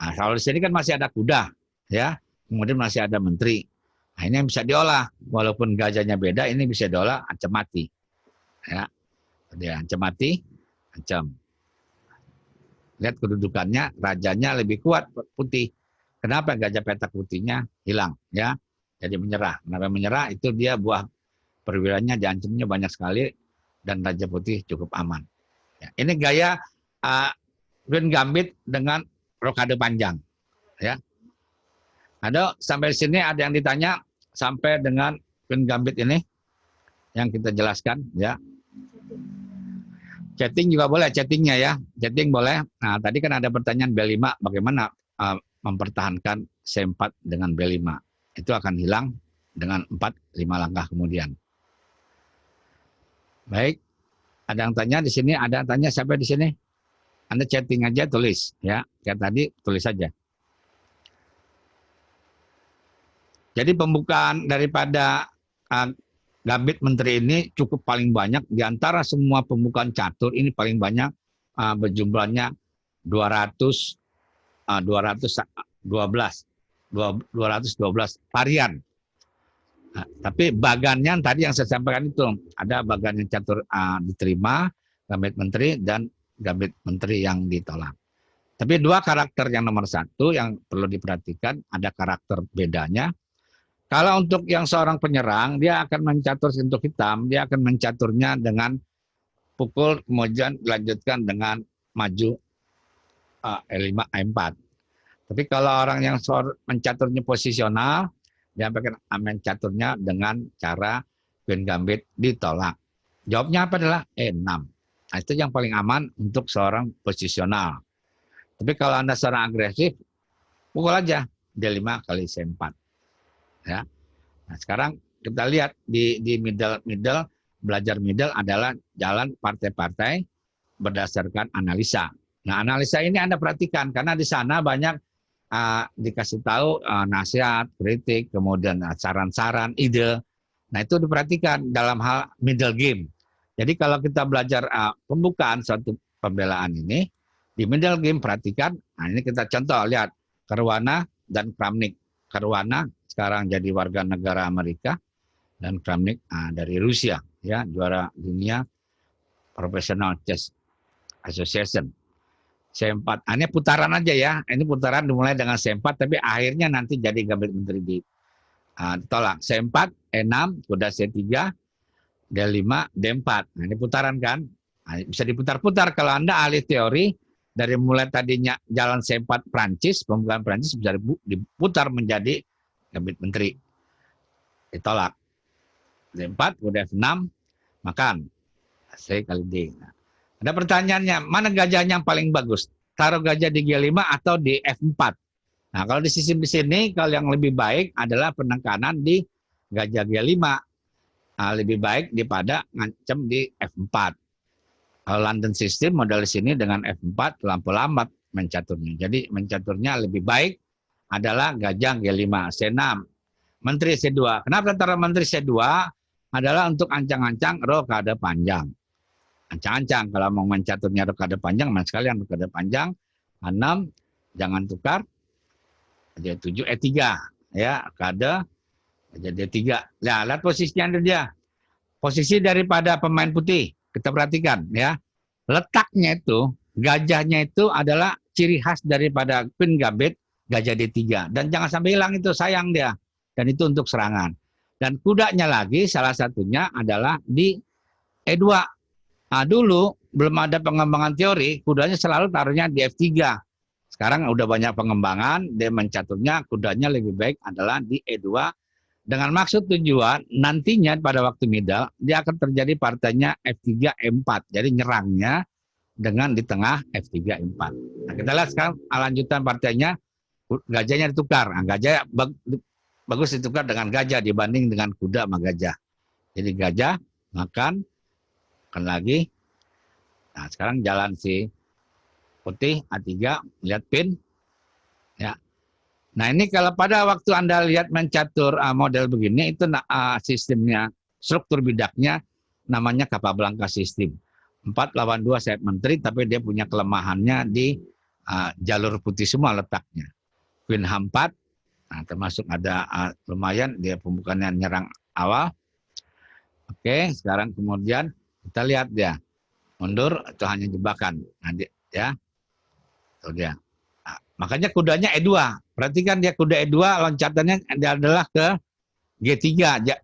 Nah, kalau di sini kan masih ada kuda, ya, kemudian masih ada menteri. Nah, ini yang bisa diolah, walaupun gajahnya beda, ini bisa diolah ancam mati, ya. Dia ancam mati, ancam. Lihat kedudukannya, rajanya lebih kuat putih. Kenapa gajah petak putihnya hilang, ya? Jadi menyerah. Kenapa menyerah? Itu dia buah perwiranya diancamnya banyak sekali dan raja putih cukup aman. Ya, ini gaya Queen Gambit dengan rokade panjang, ya. Ada sampai sini ada yang ditanya sampai dengan Queen Gambit ini yang kita jelaskan, ya. Chatting juga boleh, chattingnya ya, chatting boleh. Nah, tadi kan ada pertanyaan B5, bagaimana mempertahankan C4 dengan B5? Itu akan hilang dengan 4-5 langkah kemudian. Baik, ada yang tanya di sini, ada yang tanya siapa di sini? Anda chatting aja, tulis, ya. Kayak tadi, tulis saja. Jadi pembukaan daripada Gambit Menteri ini cukup paling banyak. Di antara semua pembukaan catur, ini paling banyak berjumlahnya 212 varian. Nah, tapi bagannya tadi yang saya sampaikan itu, ada bagan yang catur diterima, Gambit Menteri, dan Gambit Menteri yang ditolak. Tapi dua karakter yang nomor satu yang perlu diperhatikan, ada karakter bedanya. Kalau untuk yang seorang penyerang, dia akan mencatur sentuh hitam, dia akan mencaturnya dengan pukul, kemudian dilanjutkan dengan maju E5, E4. Tapi kalau orang yang mencaturnya posisional, dia akan mencaturnya dengan cara Queen Gambit ditolak. Jawabnya apa adalah E6. Nah, itu yang paling aman untuk seorang posisional. Tapi kalau Anda seorang agresif, pukul aja D5 kali C4. Ya. Nah, sekarang kita lihat di middle belajar middle adalah jalan partai-partai berdasarkan analisa. Nah, analisa ini Anda perhatikan karena di sana banyak dikasih tahu nasihat, kritik, kemudian saran-saran, ide. Nah, itu diperhatikan dalam hal middle game. Jadi kalau kita belajar pembukaan suatu pembelaan ini, di middle game perhatikan, nah ini kita contoh, lihat Caruana dan Kramnik. Caruana sekarang jadi warga negara Amerika dan Kramnik dari Rusia, ya, juara dunia Professional Chess Association. C4, ini putaran aja ya, ini putaran dimulai dengan C4, tapi akhirnya nanti jadi Gambit Menteri ditolak. C4, E6, kuda C3, D5, D4. Nah, ini putaran kan, nah, bisa diputar-putar kalau Anda ahli teori, dari mulai tadinya jalan C4 Prancis, pembukaan Prancis bisa diputar menjadi Gambit Menteri. Ditolak. D4, kuda F6, makan. C kali D. Nah, ada pertanyaannya, mana gajahnya yang paling bagus? Taruh gajah di G5 atau di F4? Nah, kalau di sisi sini, kalau yang lebih baik adalah penekanan di gajah G5. Nah, lebih baik daripada ngancem di F4. Kalau London System model di sini dengan F4 terlampau lambat mencaturnya. Jadi mencaturnya lebih baik adalah gajah G5, C6, Menteri C2. Kenapa taruh Menteri C2? Adalah untuk ancang-ancang rokade panjang. Ancang-ancang kalau mau mencaturnya rokade panjang, mas sekalian rokade panjang, 6, jangan tukar, aja 7, E3, ya, rokade, aja D3. Nah, lihat posisinya dia. Posisi daripada pemain putih, kita perhatikan ya. Letaknya itu, gajahnya itu adalah ciri khas daripada Queen Gambit, gajah D3. Dan jangan sampai hilang itu, sayang dia. Dan itu untuk serangan. Dan kudanya lagi, salah satunya adalah di E2. Nah, dulu belum ada pengembangan teori, kudanya selalu taruhnya di F3. Sekarang udah banyak pengembangan, dia mencaturnya kudanya lebih baik adalah di E2. Dengan maksud tujuan, nantinya pada waktu middle, dia akan terjadi partainya F3, E4. Jadi nyerangnya dengan di tengah F3, E4. Nah, kita lihat sekarang lanjutan partainya. gajahnya ditukar. Nah, gajah bagus ditukar dengan gajah dibanding dengan kuda sama gajah. Jadi gajah makan lagi. Nah, sekarang jalan si putih A3 lihat pin ya. Nah, ini kalau pada waktu Anda lihat mencatur model begini itu sistemnya, struktur bidaknya namanya Capablanca sistem. 4 lawan 2 sayap menteri, tapi dia punya kelemahannya di jalur putih semua letaknya. Queen H4, nah, termasuk ada lumayan dia pembukaannya nyerang awal. Oke, sekarang kemudian kita lihat dia mundur itu hanya jebakan. Nah, ya, itu dia. Nah, makanya kudanya E2. Perhatikan dia kuda E2 loncatannya dia adalah ke G3.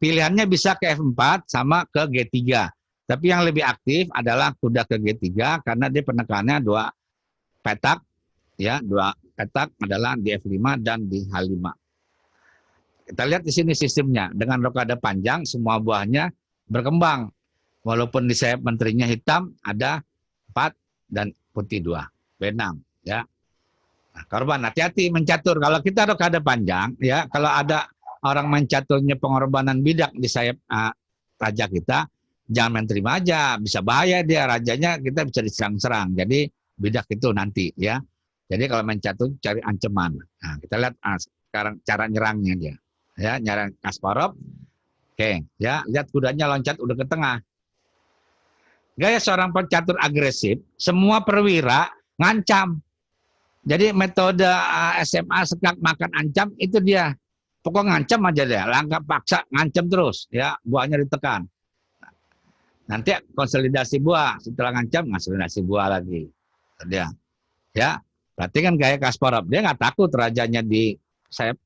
Pilihannya bisa ke F4 sama ke G3. Tapi yang lebih aktif adalah kuda ke G3 karena dia penekannya 2 petak, ya, 2 petak adalah di F5 dan di H5. Kita lihat di sini sistemnya dengan rokade panjang semua buahnya berkembang. Walaupun di sayap menterinya hitam ada 4 dan putih 2, B6 ya. Nah, korban hati-hati mencatur. Kalau kita rokade panjang ya, kalau ada orang mencaturnya pengorbanan bidak di sayap raja kita, jangan main terima aja, bisa bahaya dia rajanya, kita bisa diserang-serang. Jadi bidak itu nanti ya. Jadi kalau main catur cari ancaman. Nah, kita lihat sekarang cara nyerangnya dia. Ya, nyerang Kasparov. Oke, ya, lihat kudanya loncat udah ke tengah. Gaya seorang pencatur agresif, semua perwira ngancam. Jadi metode SMA sekak makan ancam itu dia. Pokok ngancam aja deh, langkah paksa ngancam terus ya, buahnya ditekan. Nanti konsolidasi buah, setelah ngancam konsolidasi buah lagi. Dia. Ya, berarti kan gaya Kasparov, dia nggak takut rajanya di sayap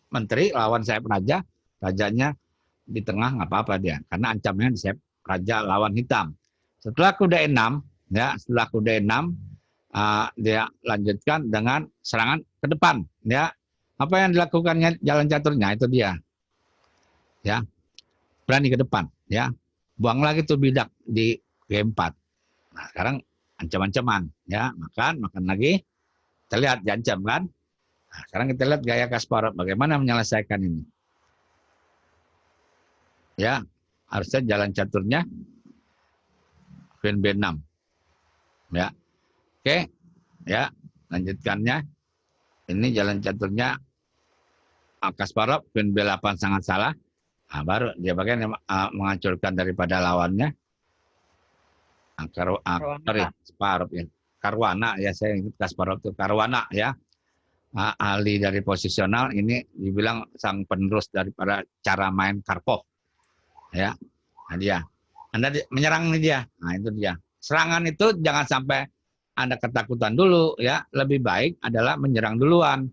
menteri lawan sayap raja, rajanya di tengah nggak apa-apa dia, karena ancamnya di sayap raja lawan hitam. Setelah kuda E6, ya, setelah kuda E6 dia lanjutkan dengan serangan ke depan, ya. Apa yang dilakukannya jalan caturnya itu dia, ya, berani ke depan, ya, buang lagi tuh bidak di G4. Nah, sekarang ancam-ancaman, ya, makan lagi, kita lihat diancam kan. Nah, sekarang kita lihat gaya Kasparov bagaimana menyelesaikan ini, ya, harusnya jalan caturnya Queen B6, ya, oke, ya, lanjutkannya, ini jalan caturnya Kasparov Queen B8 sangat salah. Nah, baru dia bagian menghancurkan daripada lawannya. Kasparov ya. Caruana ya, saya ingat Kasparov itu Caruana ya. Ahli dari posisional, ini dibilang sang penerus daripada cara main Karpov. Ya. Nah, dia. Anda menyerang nih dia. Nah, itu dia. Serangan itu jangan sampai Anda ketakutan dulu ya. Lebih baik adalah menyerang duluan.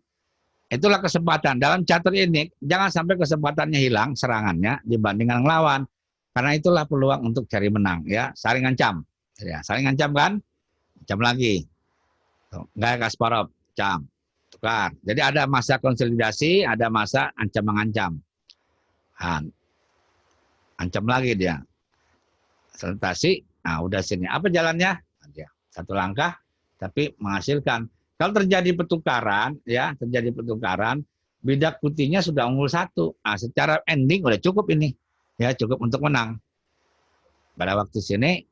Itulah kesempatan. Dalam catur ini, jangan sampai kesempatannya hilang serangannya dibandingkan lawan. Karena itulah peluang untuk cari menang. Ya, saling ancam. Ya, saling ancam kan? Ancam lagi. Enggak Kasparov, ancam. Tukar. Jadi ada masa konsolidasi, ada masa ancam-mengancam. Ancam lagi dia. Konsolidasi, nah udah sini. Apa jalannya? Satu langkah, tapi menghasilkan. Kalau terjadi pertukaran, ya terjadi pertukaran, bidak putihnya sudah unggul 1. Nah, secara ending udah cukup ini, ya cukup untuk menang. Pada waktu sini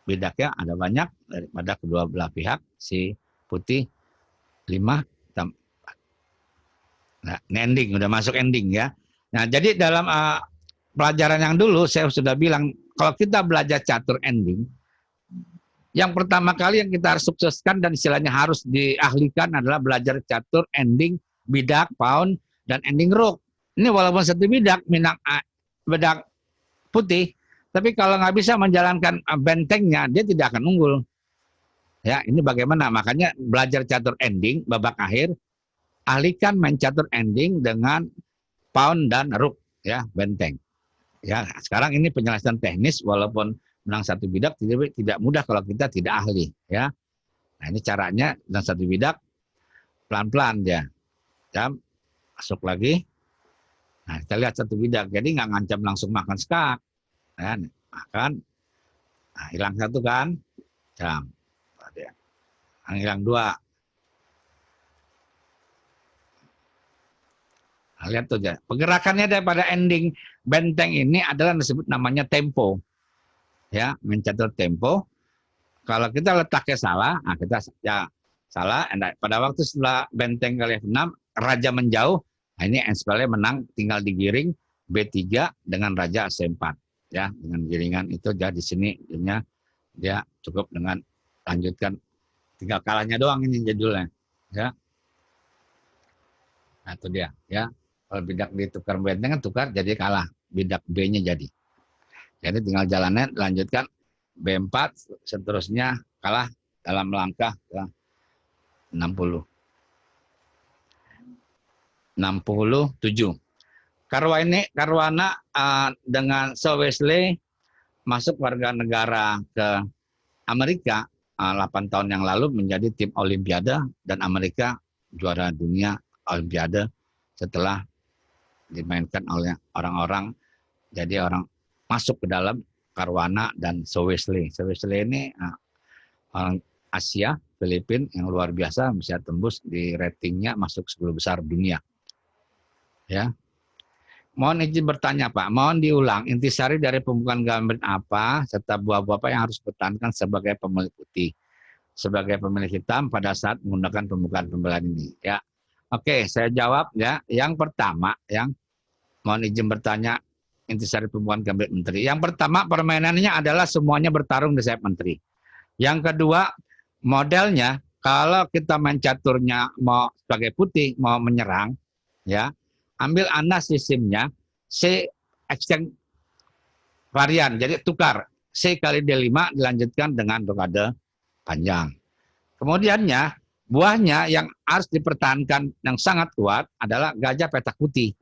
bidaknya ada banyak daripada kedua belah pihak, si putih 5, hitam 4. Nah, ini ending, udah masuk ending ya. Nah, jadi dalam pelajaran yang dulu saya sudah bilang, kalau kita belajar catur ending, yang pertama kali yang kita harus sukseskan dan istilahnya harus diahlikan adalah belajar catur, ending, bidak, pawn, dan ending rook. Ini walaupun satu bidak, bidak putih, tapi kalau nggak bisa menjalankan bentengnya, dia tidak akan unggul. Ya, ini bagaimana? Makanya belajar catur ending, babak akhir, ahlikan main catur ending dengan pawn dan rook, ya, benteng. Ya, sekarang ini penjelasan teknis, walaupun menang satu bidak tidak mudah kalau kita tidak ahli ya. Nah, ini caranya dan satu bidak pelan-pelan dia. Ya, masuk lagi. Nah, kita lihat satu bidak. Jadi nggak ngancam langsung makan skak. Ya, makan. Nah, hilang satu kan. Jam. Hilang 2. Nah, lihat tuh ya. Pergerakannya daripada ending benteng ini adalah disebut namanya tempo. Ya, mencatur tempo. Kalau kita letaknya salah, nah kita ya salah. Pada waktu setelah benteng kali F6, raja menjauh. Nah, ini Enspelnya menang, tinggal digiring B3 dengan raja C4. Ya, dengan giringan itu jadi di sini dia cukup dengan lanjutkan, tinggal kalahnya doang ini judulnya. Ya, nah itu dia. Ya, kalau bidak ditukar benteng kan tukar jadi kalah, bidak B-nya jadi. Jadi tinggal jalannya lanjutkan B4, seterusnya kalah dalam langkah ke 60. 67. Caruana dengan Wesley masuk warga negara ke Amerika 8 tahun yang lalu menjadi tim Olimpiade, dan Amerika juara dunia Olimpiade setelah dimainkan oleh orang-orang, jadi orang masuk ke dalam Caruana dan Wesley. Wesley ini orang Asia, Filipina yang luar biasa, bisa tembus di ratingnya masuk 10 besar dunia. Ya. Mohon izin bertanya Pak, mohon diulang intisari dari pembukaan gambit apa serta buah-buah apa yang harus dipertahankan sebagai pemilik putih, sebagai pemilik hitam pada saat menggunakan pembukaan pembelaan ini. Ya, oke, saya jawab ya. Yang pertama, yang mohon izin bertanya intisari pembukaan gambit menteri. Yang pertama, permainannya adalah semuanya bertarung di sayap menteri. Yang kedua, modelnya kalau kita main caturnya mau sebagai putih mau menyerang, ya. Ambil Anda sistemnya C exchange varian, jadi tukar C kali D5 dilanjutkan dengan rokade panjang. Kemudiannya buahnya yang harus dipertahankan yang sangat kuat adalah gajah petak putih.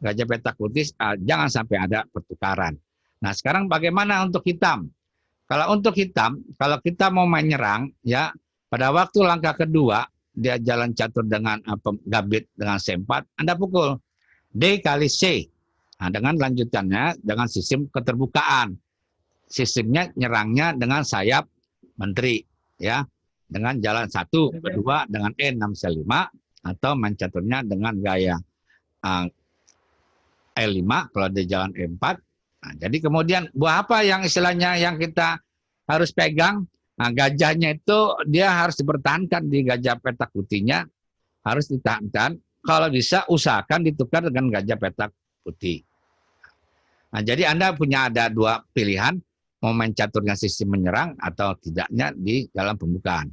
Gajah petak putih jangan sampai ada pertukaran. Nah sekarang bagaimana untuk hitam? Kalau untuk hitam, kalau kita mau menyerang, ya pada waktu langkah kedua dia jalan catur dengan gambit dengan C4, Anda pukul D kali C. Nah, dengan lanjutannya dengan sistem keterbukaan. Sistemnya nyerangnya dengan sayap menteri, ya. Dengan jalan 1, kedua dengan E6C5 atau mencaturnya dengan gaya E5 kalau di jalan E4. Nah, jadi kemudian buah apa yang istilahnya yang kita harus pegang? Nah, gajahnya itu dia harus dipertahankan di gajah petak putihnya, harus ditahankan. Kalau bisa usahakan ditukar dengan gajah petak putih. Nah, jadi Anda punya ada 2 pilihan, mau main caturnya sistem menyerang atau tidaknya di dalam pembukaan.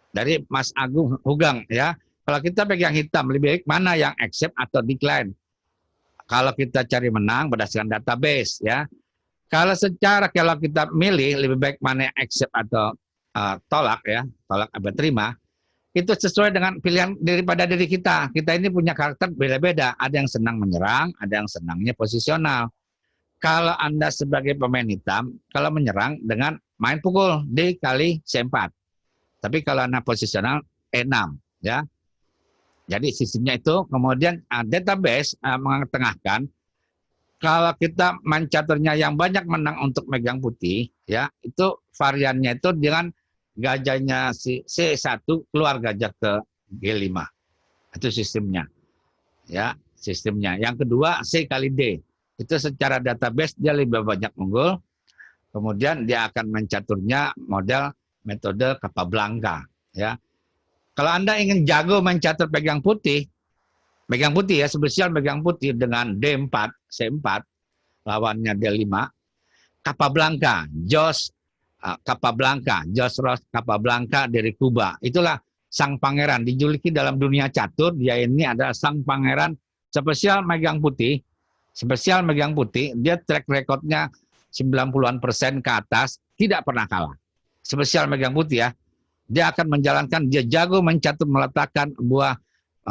Dari Mas Agung Hugang ya, kalau kita pegang hitam lebih baik mana yang accept atau decline? Kalau kita cari menang berdasarkan database ya. Kalau kita milih lebih baik mana yang accept atau tolak ya, tolak atau terima. Itu sesuai dengan pilihan daripada diri kita. Kita ini punya karakter beda-beda. Ada yang senang menyerang, ada yang senangnya posisional. Kalau Anda sebagai pemain hitam, kalau menyerang dengan main pukul D kali C4. Tapi kalau Anda posisional E6. Ya. Jadi sistemnya itu, kemudian database mengetengahkan, kalau kita main caturnya yang banyak menang untuk megang putih, ya itu variannya itu dengan gajahnya C1 keluar gajah ke G5. Itu sistemnya. Ya, sistemnya. Yang kedua C kali D. Itu secara database dia lebih banyak unggul. Kemudian dia akan mencaturnya model metode Capablanca, ya. Kalau Anda ingin jago mencatur pegang putih ya, spesial pegang putih dengan D4, C4, lawannya D5, Capablanca, Jos Ross Capablanca dari Kuba. Itulah sang pangeran, dijuluki dalam dunia catur, dia ini adalah sang pangeran spesial megang putih, dia track recordnya 90% ke atas, tidak pernah kalah. Spesial megang putih ya, dia akan menjalankan, dia jago mencatur meletakkan buah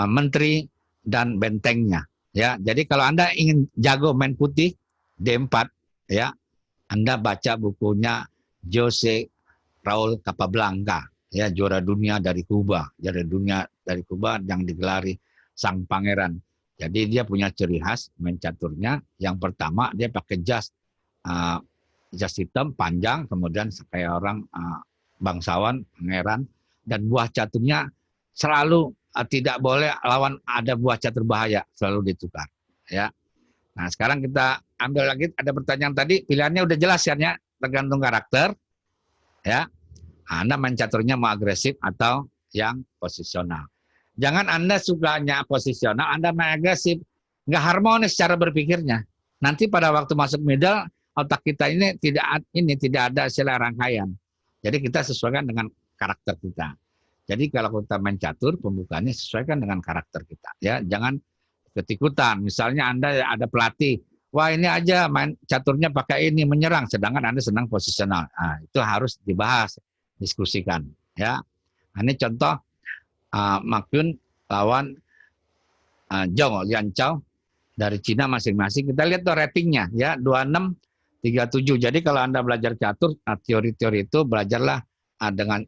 menteri dan bentengnya. Ya, jadi kalau Anda ingin jago main putih, D4, ya, Anda baca bukunya Jose Raul Capablanca, ya, juara dunia dari Kuba, yang digelari sang pangeran. Jadi dia punya ciri khas main caturnya. Yang pertama dia pakai jas hitam panjang, kemudian kayak orang bangsawan, pangeran, dan buah caturnya selalu tidak boleh lawan ada buah catur bahaya, selalu ditukar. Ya. Nah, sekarang kita ambil lagi, ada pertanyaan tadi, pilihannya udah jelas ya, tergantung karakter. Ya, Anda main caturnya mau agresif atau yang posisional. Jangan Anda sukanya posisional, Anda main agresif. Nggak harmonis cara berpikirnya. Nanti pada waktu masuk middle, otak kita ini tidak ada istilah rangkaian. Jadi kita sesuaikan dengan karakter kita. Jadi kalau kita main catur, pembukaannya sesuaikan dengan karakter kita. Ya, jangan ketikutan. Misalnya Anda ada pelatih, wah ini aja main caturnya pakai ini menyerang, sedangkan Anda senang posisional. Nah, itu harus dibahas, diskusikan. Ya, ini contoh Makyun lawan Zhou Lianchao dari Cina masing-masing. Kita lihat tuh ratingnya ya 26, 37. Jadi kalau Anda belajar catur, teori-teori itu belajarlah dengan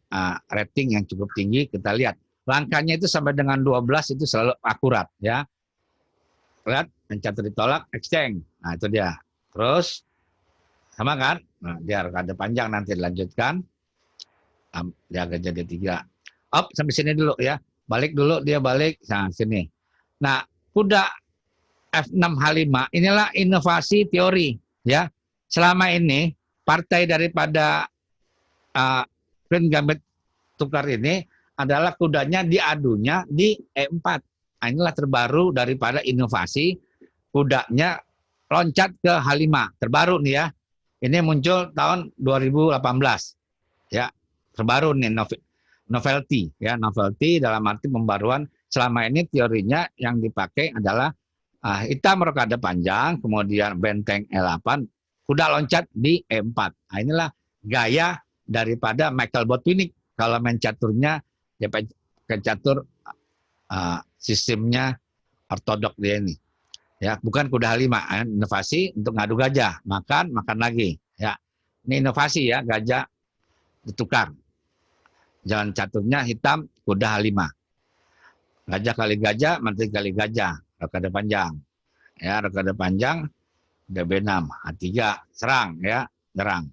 rating yang cukup tinggi. Kita lihat langkahnya itu sampai dengan 12 itu selalu akurat ya. Lihat, mencatur ditolak, exchange. Nah, itu dia. Terus, sama kan? Nah, dia ada panjang nanti dilanjutkan. Dia akan jadi 3. Up, sampai sini dulu ya. Balik dulu, dia balik. Nah, sini. Nah, kuda F6H5, inilah inovasi teori. Ya. Selama ini, partai daripada Queen Gambit tukar ini adalah kudanya diadunya di E4. Nah, inilah terbaru daripada inovasi kudanya loncat ke H5. Terbaru nih ya. Ini muncul tahun 2018. Ya, terbaru nih novelty ya, novelty dalam arti pembaruan. Selama ini teorinya yang dipakai adalah hitam rokade panjang, kemudian benteng E8, kuda loncat di E4. Nah, inilah gaya daripada Michael Botvinnik. Kalau main caturnya dia pakai catur sistemnya ortodok dia ini. Ya, bukan kuda H5, inovasi untuk ngadu gajah, makan lagi. Ya, ini inovasi ya, gajah ditukar. Jalan caturnya hitam, kuda H5. Gajah kali gajah, menteri kali gajah, rokade panjang. Ya, rokade panjang, DB6, H3, serang ya, nyerang.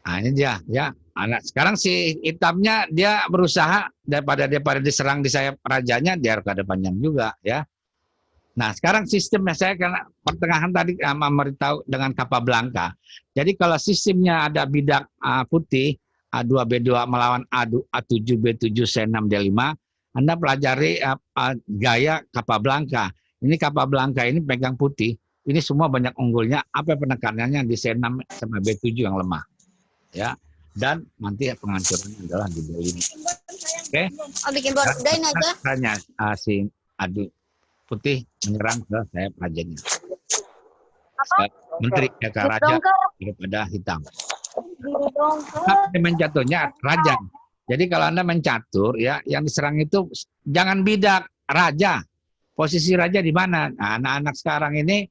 Nah, ini dia ya. Anak sekarang si hitamnya dia berusaha daripada diserang di sayap rajanya, dia rokade panjang juga ya. Nah, sekarang sistemnya saya karena pertengahan tadi memberitahu dengan Capablanca. Jadi kalau sistemnya ada bidak putih A2 B2 melawan A7 B7 C6 D5, Anda pelajari gaya Capablanca. Ini Capablanca ini pegang putih, ini semua banyak unggulnya. Apa penekanannya di C6 sama B7 yang lemah. Ya, dan nanti penghancurannya adalah di D5. Oke. Bikin bordain aja. Tanya si adu putih menyerang ke sayap rajanya. Menteri ya ke raja daripada hitam. Tapi mencaturnya raja. Jadi kalau Anda mencatur ya, yang diserang itu jangan bidak, raja. Posisi raja di mana? Nah, anak-anak sekarang ini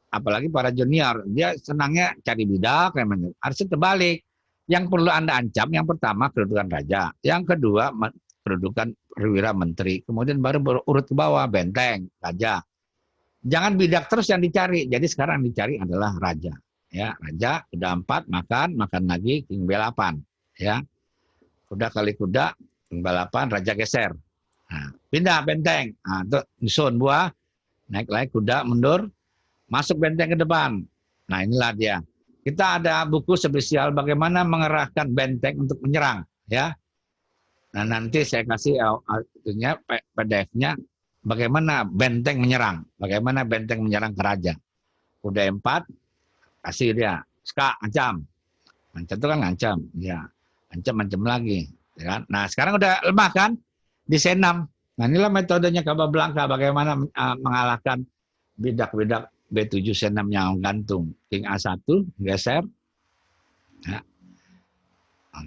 apalagi para junior, dia senangnya cari bidak, harusnya terbalik. Yang perlu Anda ancam, yang pertama kedudukan raja, yang kedua kedudukan perwira menteri, kemudian baru urut ke bawah, benteng, raja. Jangan bidak terus yang dicari. Jadi sekarang yang dicari adalah raja. Ya, raja kuda 4 makan lagi king B8. Ya, kuda kali kuda king B8, raja geser. Nah, pindah benteng. Nah, itu nyusun buah, naik lagi kuda mundur, masuk benteng ke depan. Nah, inilah dia. Kita ada buku spesial bagaimana mengerahkan benteng untuk menyerang, ya. Nah, nanti saya kasih PDF-nya bagaimana benteng menyerang, bagaimana benteng menyerang ke raja. Kuda 4 kasih dia, ska ancam. Ancam itu kan ngancam, ya. Ancam lagi, ya kan? Nah, sekarang udah lemah kan di C6. Nah, inilah metodenya Capablanca bagaimana mengalahkan bidak-bidak B7 C6 yang gantung. King A1 geser. Ya.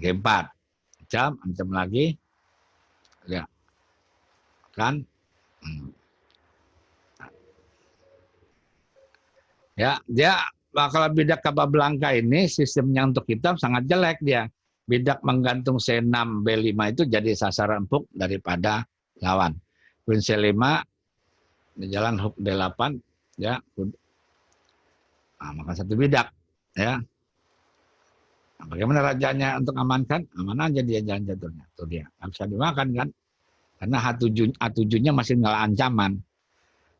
G4. Ancam lagi. Ya. Kan. Ya, dia kalau bidak Capablanca ini sistemnya untuk hitam sangat jelek dia. Bidak menggantung C6 B5 itu jadi sasaran empuk daripada lawan. Queen C5 di jalan hook D8 ya. Nah, maka satu bidak ya. Nah, bagaimana rajanya untuk amankan? Aman aja dia jalan caturnya. Tuh dia, nggak bisa dimakan kan? Karena A7-nya masih nggak ancaman.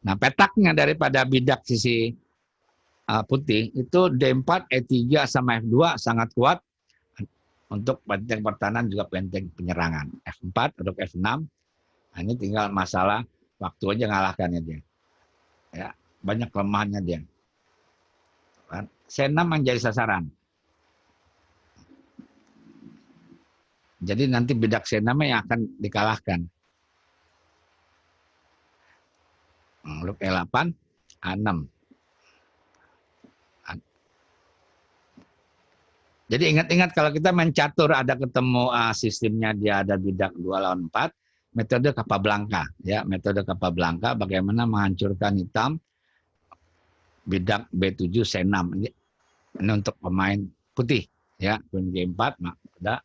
Nah, petaknya daripada bidak sisi putih itu D4, E3 sama F2 sangat kuat untuk benteng pertahanan juga benteng penyerangan. F4 atau F6. Nah, ini tinggal masalah waktu aja ngalahkannya dia. Ya, banyak kelemahannya dia. C6 menjadi sasaran. Jadi nanti bidak C6 yang akan dikalahkan. Rook E8, A6. Jadi ingat-ingat kalau kita main catur ada ketemu sistemnya dia ada bidak 2 lawan 4, metode Capablanca ya, metode Capablanca bagaimana menghancurkan hitam bidak B7 C6. Ini untuk pemain putih ya, Queen G4 maka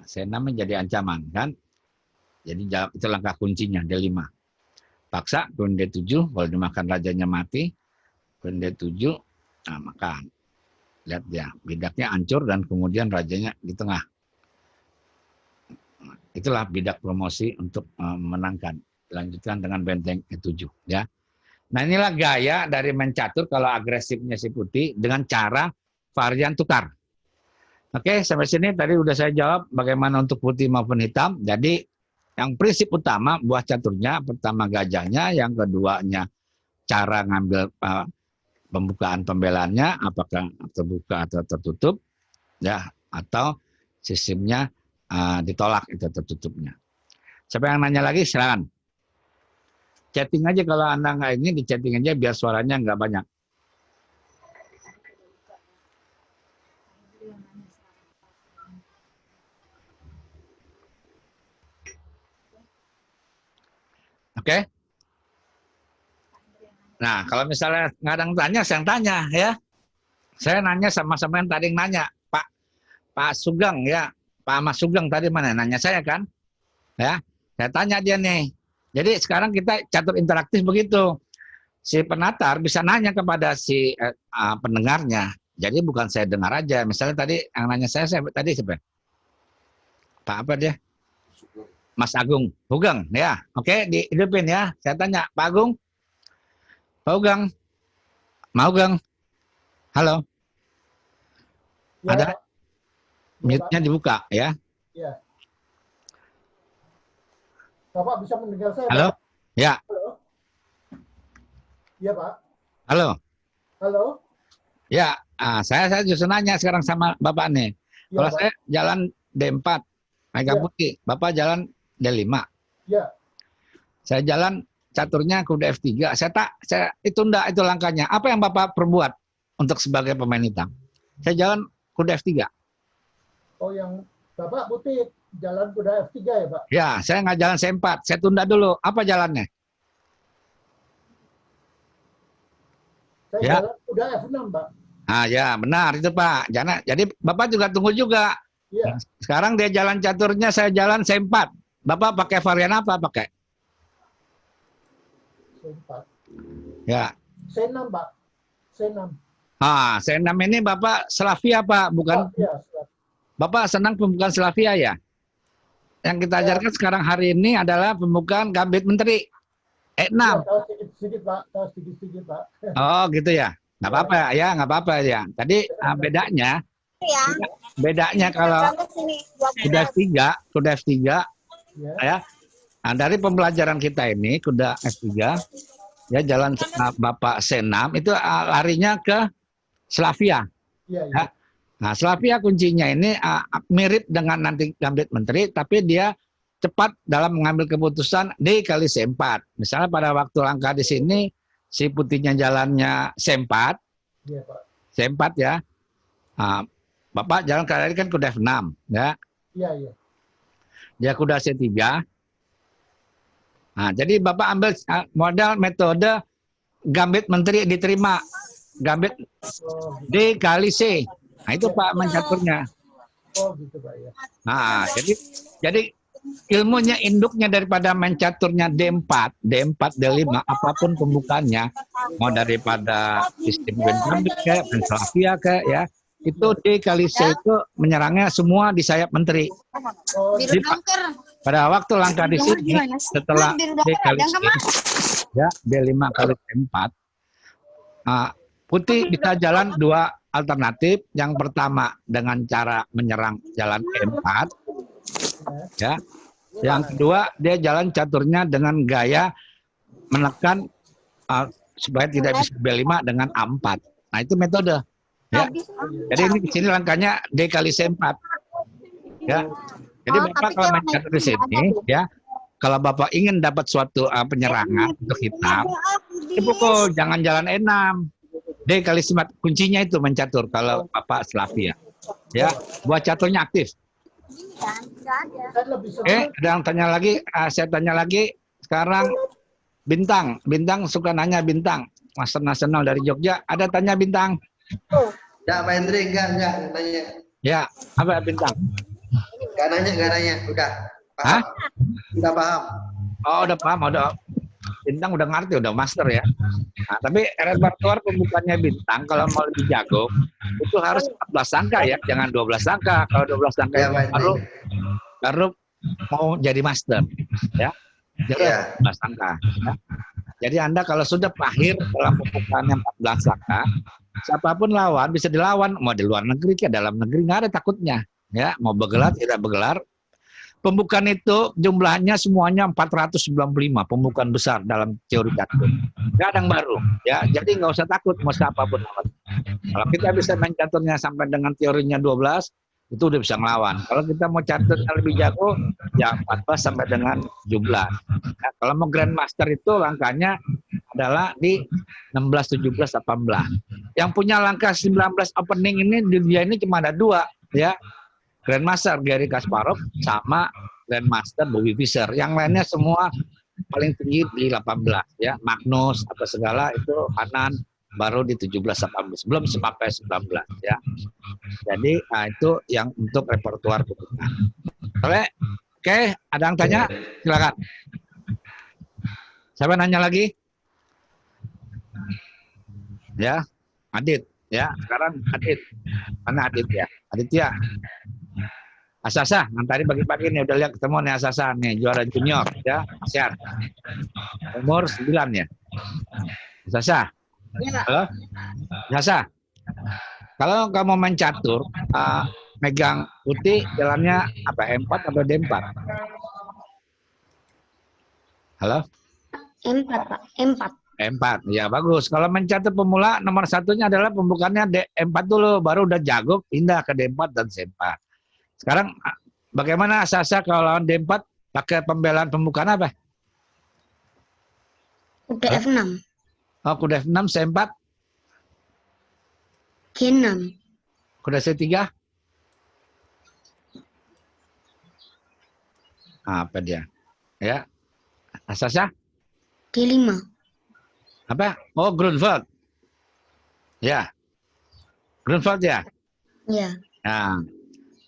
C6 menjadi ancaman kan. Jadi itu langkah kuncinya D5. Paksa Queen D7 kalau dimakan rajanya mati. Queen D7 nah makan. Lihat ya, bidaknya hancur dan kemudian rajanya di tengah. Itulah bidak promosi untuk memenangkan. Lanjutkan dengan benteng E7 ya. Nah, inilah gaya dari main catur kalau agresifnya si putih dengan cara varian tukar. Oke, sampai sini tadi udah saya jawab bagaimana untuk putih maupun hitam. Jadi yang prinsip utama buah caturnya, pertama gajahnya, yang keduanya cara ngambil pembukaan pembelaannya, apakah terbuka atau tertutup, ya, atau sistemnya ditolak itu tertutupnya. Siapa yang nanya lagi, silakan. Chatting aja kalau Anda nggak ini, di chatting aja biar suaranya nggak banyak. Oke? Nah, kalau misalnya nggak ada yang tanya, saya yang tanya ya. Saya nanya sama-sama yang tadi nanya, Pak Sugeng ya, Pak Mas Sugeng tadi mana nanya saya kan? Ya, saya tanya dia nih. Jadi sekarang kita catur interaktif begitu. Si penatar bisa nanya kepada si pendengarnya. Jadi bukan saya dengar aja. Misalnya tadi yang nanya saya tadi siapa? Pak apa dia? Mas Agung, Hugeng ya. Oke, dihidupin ya. Saya tanya, Pak Agung, Pak Ugeng, mau Gang? Halo, Ya, ada? Pak. Mute-nya dibuka ya. Ya. Bapak bisa mendengar saya, Halo, Pak? ya. Halo. Iya, Pak. Halo, Halo. ya. Saya justru nanya sekarang sama Bapak nih. Ya, Kalau Pak. saya jalan D4, Mega Ya. Putih, Bapak jalan D5. Ya. Saya jalan caturnya kuda F3. Saya tunda itu langkahnya. Apa yang Bapak perbuat untuk sebagai pemain hitam? Saya jalan kuda F3. Oh, yang Bapak putih jalan kuda F3 ya, Pak? Ya, saya nggak jalan C4. Saya tunda dulu. Apa jalannya? Saya Ya. jalan kuda F6, Pak. Ya benar itu Pak. Jadi Bapak juga tunggu juga. Iya. Sekarang dia jalan caturnya, saya jalan C4. Bapak pakai varian apa pakai? C4. Ya. C6, Pak. C6. C6 ini Bapak Slavia Pak, bukan? Oh, ya, Bapak senang pembukaan Slavia ya? Yang kita ajarkan sekarang hari ini adalah pembukaan gambit menteri. E6. Ya, tahu sedikit-sedikit, Pak. Tahu sedikit-sedikit, Pak. Oh gitu ya. Nggak apa-apa ya, nggak apa-apa ya. Tadi bedanya kalau kuda F3 ya. Nah, dari pembelajaran kita ini kuda F3 ya jalan Bapak C6 itu larinya ke Slavia. Iya, ya. Nah, Slavia kuncinya ini mirip dengan nanti gambit menteri, tapi dia cepat dalam mengambil keputusan D kali C4. Misalnya pada waktu langkah di sini si putihnya jalannya C4, iya, Pak. C4 ya. Bapak jalan kali kan kuda F6 ya. Iya, iya. Dia kuda C3. Nah, jadi Bapak ambil modal metode gambit menteri diterima. Gambit D kali C. Nah, itu Pak mencaturnya. Oh, gitu, Pak ya. Nah, jadi ilmunya induknya daripada main caturnya D4, D5, apapun pembukaannya, mau daripada sistem gambit kayak Slavia kayak ya, itu D kali C itu menyerangnya semua di sayap menteri. Oh, Biru Jadi, dangker. pada waktu langkah di sini, setelah Biru D dangker kali ada C, nggak, Mas? ya D5 kali C4, putih bisa jalan dua alternatif. Yang pertama dengan cara menyerang jalan E4, ya. Yang kedua dia jalan caturnya dengan gaya menekan supaya tidak bisa B5 dengan A4. Nah itu metode. Ya. Jadi ini di sini langkahnya D kali C4. Ya. Jadi Oh, Bapak tapi kalau dia main catur di warna sini, hitam. ya, kalau Bapak ingin dapat suatu penyerangan untuk hitam, pukul jangan jalan E6. D kali C4 kuncinya itu mencatur kalau Bapak Slavia. Ya, buat caturnya aktif. kan lebih Oke, senang ada yang tanya lagi? Saya tanya lagi. Sekarang Bintang suka nanya Bintang. Master Nasional dari Jogja. Ada tanya Bintang? Enggak, Pak Hendri, enggak nanya. Ya, apa Bintang? Enggak nanya. Udah Hah? paham. Udah paham. Oh, udah paham, udah. Bintang udah ngerti, udah master ya. Nah, tapi repertuar pembukanya Bintang kalau mau lebih jago itu harus 14 angka ya, jangan 12 angka. Kalau 12 angka Ya, itu Pak Hendri. baru mau jadi master ya. Jadi Ya. 14 angka ya. Jadi Anda kalau sudah pahir dalam pembukaannya 14 angka, siapapun lawan bisa dilawan, mau di luar negeri ke dalam negeri nggak ada takutnya ya, mau bergelar tidak bergelar. Pembukaan itu jumlahnya semuanya 495 pembukaan besar dalam teori catur. Nggak ada yang baru ya, jadi nggak usah takut mau siapapun lawan. Kalau kita bisa main caturnya sampai dengan teorinya 12, itu udah bisa ngelawan. Kalau kita mau caturnya lebih jago, ya 14 sampai dengan 17. Nah, kalau mau Grandmaster itu langkahnya adalah di 16, 17, 18. Yang punya langkah 19 opening ini di dunia ini cuma ada dua ya. Grandmaster Garry Kasparov sama Grandmaster Bobby Fischer. Yang lainnya semua paling tinggi di 18 ya. Magnus apa segala itu kanan baru di 17 18 belum sampai 19 ya. Jadi itu yang untuk repertuar pembukaan. Oke, ada yang tanya? Silakan. Siapa nanya lagi? Ya, Adit ya. Sekarang Adit. Mana Adit ya? Aditya. Asasa, yang tadi pagi-pagi nih udah lihat ketemu nih Asasa nih, juara junior ya, ASEAN. Umur 9 ya. Asasa. Halo? Asasa. Kalau kamu main catur, megang putih jalannya apa? E4 atau D4? Halo? M4, Pak. M4. E4, ya bagus. Kalau main catur pemula nomor satunya adalah pembukaannya D4 dulu, baru udah jago pindah ke D4 dan C4. Sekarang bagaimana Sasa kalau lawan D4 pakai pembelaan pembukaan apa? Kuda F6. Oh, kuda F6, C4, G6. kuda C3. Apa dia? Ya. Sasa? G5. Apa? Oh, Grunwald. Ya. Grunwald ya. Ya. Nah,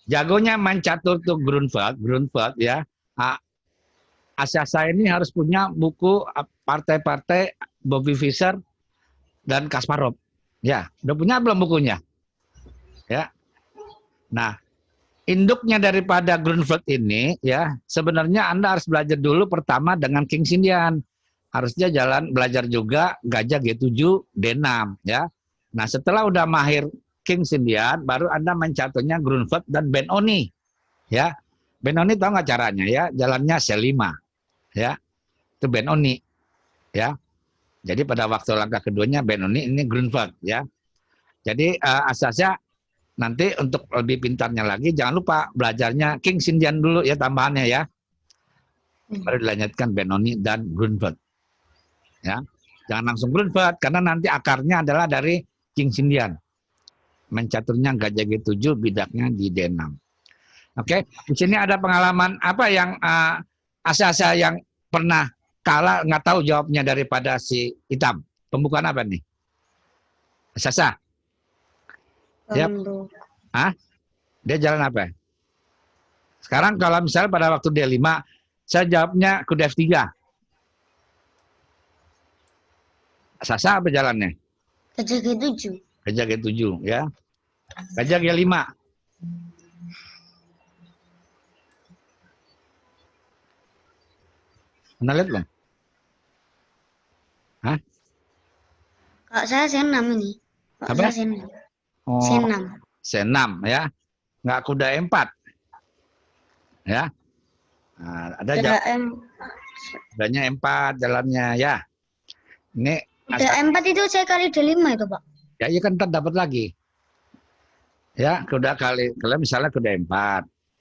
jagonya main catur tuh Grunwald ya. Asasa ini harus punya buku partai-partai Bobby Fischer dan Kasparov. Ya, udah punya belum bukunya? Ya. Nah, induknya daripada Grunwald ini ya, sebenarnya Anda harus belajar dulu pertama dengan King's Indian. Harusnya belajar juga gajah G7, D6 ya. Nah, setelah udah mahir King's Indian, baru Anda main caturnya Grunwald dan Benoni. Ya. Benoni tahu nggak caranya ya? Jalannya C5. Ya. Itu Benoni. Ya. Jadi pada waktu langkah keduanya Benoni ini Grunwald ya. Jadi asasnya nanti untuk lebih pintarnya lagi jangan lupa belajarnya King's Indian dulu ya tambahannya ya. Baru dilanjutkan Benoni dan Grunwald. Ya. Jangan langsung Grunwald karena nanti akarnya adalah dari King's Indian. Mencaturnya gajah G7, bidaknya di D6. Oke, di sini ada pengalaman apa yang asa-asa yang pernah kalah nggak tahu jawabnya daripada si hitam. Pembukaan apa nih? Asa-asa. Siap. Hah? Dia jalan apa? Sekarang kalau misalnya pada waktu D5, saya jawabnya kuda F3. Asa-asa apa jalannya? Gajah G7. Gajah G7 ya. Gajah G5. Anda lihat belum? Hah? Kalau saya C6 ini. Kalau Apa? saya C6. Oh, C6. C6 ya. Nggak kuda E4. Ya. Nah, ada Kuda kudanya E4 jalannya ya. Ini kuda E4 itu C kali D5 itu, Pak. ya, iya kan ntar dapat lagi. Ya, kuda kali, kalau misalnya kuda E4.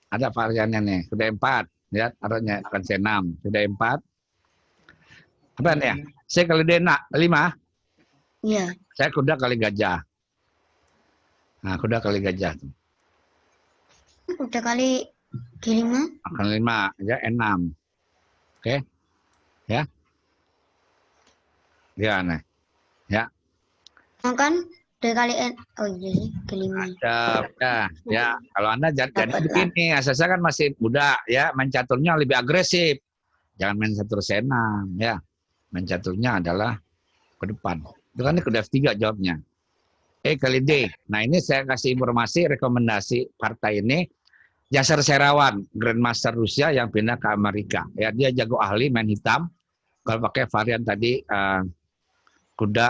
Ada variannya nih, kuda E4. Ya, taruhnya bukan C6, kuda E4. Apa nih ya? C kali D5. Iya. Saya kuda kali gajah. Nah, kuda kali gajah. Kuda kali G5. Akan 5, ya E6. Oke. Ya. Gimana? Ya. Makan D kali N. Oh iya sih, G5. Ya. Kalau Anda jadi Dapat begini, Asasa kan masih muda, ya, main caturnya lebih agresif. Jangan main catur C6, ya. Main caturnya adalah ke depan. Itu kan kuda F3 jawabnya. E kali D. Nah, ini saya kasih informasi, rekomendasi partai ini. Yasser Serawan, Grandmaster Rusia yang pindah ke Amerika. Ya, dia jago ahli main hitam. Kalau pakai varian tadi kuda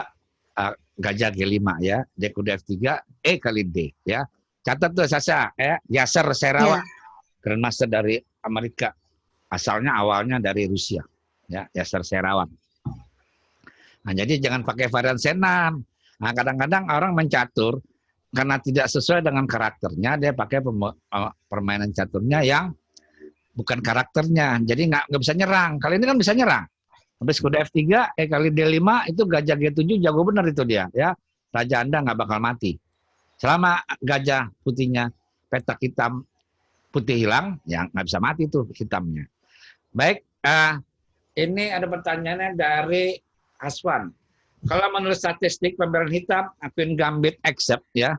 gajah G5 ya, D kuda F3, E kali D ya. Catat tuh Sasa, ya, Yasser Serawan, Grandmaster dari Amerika. Asalnya awalnya dari Rusia. Ya, Yasser Serawan. Nah, jadi jangan pakai varian C6. Nah, kadang-kadang orang mencatur karena tidak sesuai dengan karakternya, dia pakai permainan caturnya yang bukan karakternya. Jadi nggak bisa nyerang. Kali ini kan bisa nyerang. Habis kuda F3, kali D5, itu gajah G7 jago benar itu dia. Ya, raja Anda nggak bakal mati. Selama gajah putihnya petak hitam putih hilang, ya nggak bisa mati tuh hitamnya. Baik, ini ada pertanyaannya dari Aswan. Kalau menurut statistik pembelaan hitam, Queen Gambit accept ya,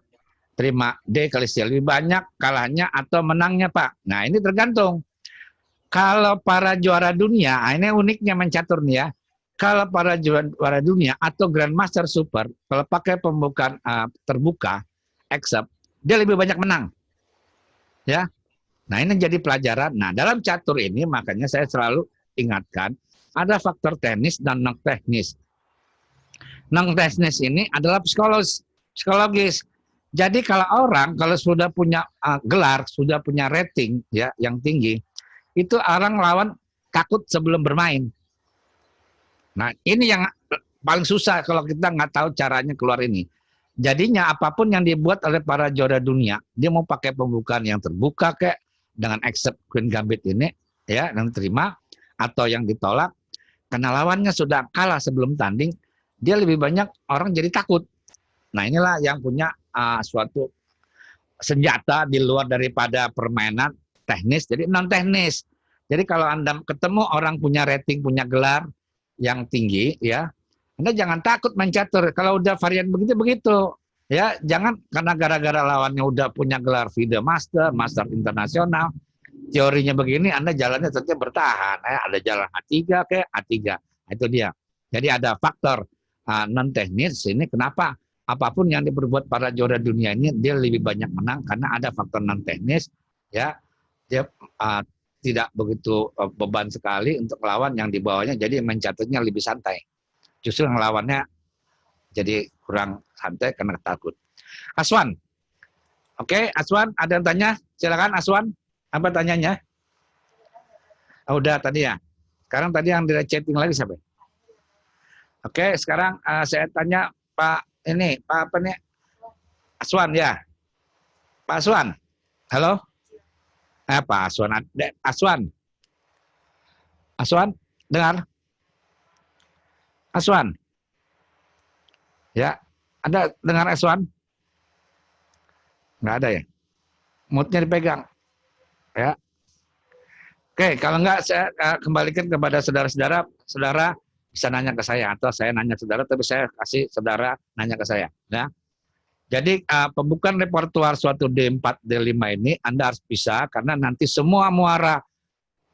terima D kali C. Lebih banyak kalahnya atau menangnya, Pak? Nah, ini tergantung. Kalau para juara dunia, ini uniknya mencatur nih ya. Kalau para juara dunia atau Grandmaster Super, kalau pakai pembukaan terbuka, accept, dia lebih banyak menang. Ya. Nah, ini jadi pelajaran. Nah, dalam catur ini makanya saya selalu ingatkan, ada faktor teknis dan non teknis. Non teknis ini adalah psikologis. Jadi kalau orang kalau sudah punya gelar, sudah punya rating ya yang tinggi, itu orang lawan takut sebelum bermain. Nah, ini yang paling susah kalau kita nggak tahu caranya keluar ini. Jadinya apapun yang dibuat oleh para juara dunia, dia mau pakai pembukaan yang terbuka kayak dengan accept Queen Gambit ini ya, yang terima atau yang ditolak karena lawannya sudah kalah sebelum tanding, dia lebih banyak orang jadi takut. Nah, inilah yang punya suatu senjata di luar daripada permainan teknis, jadi non teknis. Jadi kalau Anda ketemu orang punya rating, punya gelar yang tinggi, ya, Anda jangan takut mencatur. Kalau udah varian begitu, ya, jangan karena gara-gara lawannya udah punya gelar FIDE Master, Master Internasional, teorinya begini, Anda jalannya tentu bertahan. Ada jalan A3 ke A3, itu dia. Jadi ada faktor non teknis ini. Kenapa? Apapun yang diperbuat para juara dunia ini, dia lebih banyak menang karena ada faktor non teknis, ya. Dia tidak begitu beban sekali untuk lawan yang di bawahnya, jadi mencatatnya lebih santai. Justru yang lawannya jadi kurang santai karena takut. Aswan, oke, Aswan, ada yang tanya? Silakan Aswan, apa tanyanya? Oh, udah tadi ya. Sekarang tadi yang di chatting lagi siapa? Oke, sekarang saya tanya Pak ini, Pak apa nih? Aswan ya. Pak Aswan. Halo? Pak Aswan. Aswan. Aswan, dengar? Aswan. Ya, Anda dengar Aswan? Nggak ada ya? Moodnya dipegang. Ya. Oke, kalau enggak saya kembalikan kepada saudara-saudara. Saudara bisa nanya ke saya atau saya nanya saudara, tapi saya kasih saudara nanya ke saya. Ya. Jadi pembukaan repertuar suatu D4, D5 ini Anda harus bisa karena nanti semua muara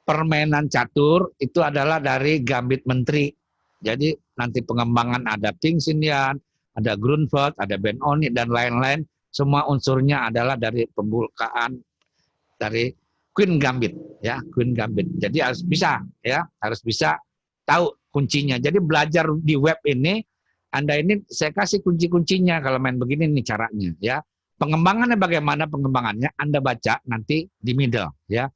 permainan catur itu adalah dari Gambit Menteri. Jadi nanti pengembangan ada Ping Xinyan, ada Grunfeld, ada Ben Oni dan lain-lain semua unsurnya adalah dari pembukaan dari Queen Gambit, ya, Queen Gambit. Jadi harus bisa, ya, harus bisa tahu kuncinya. Jadi belajar di web ini, Anda ini saya kasih kunci-kuncinya kalau main begini nih caranya, ya. Pengembangannya bagaimana pengembangannya, Anda baca nanti di middle, ya.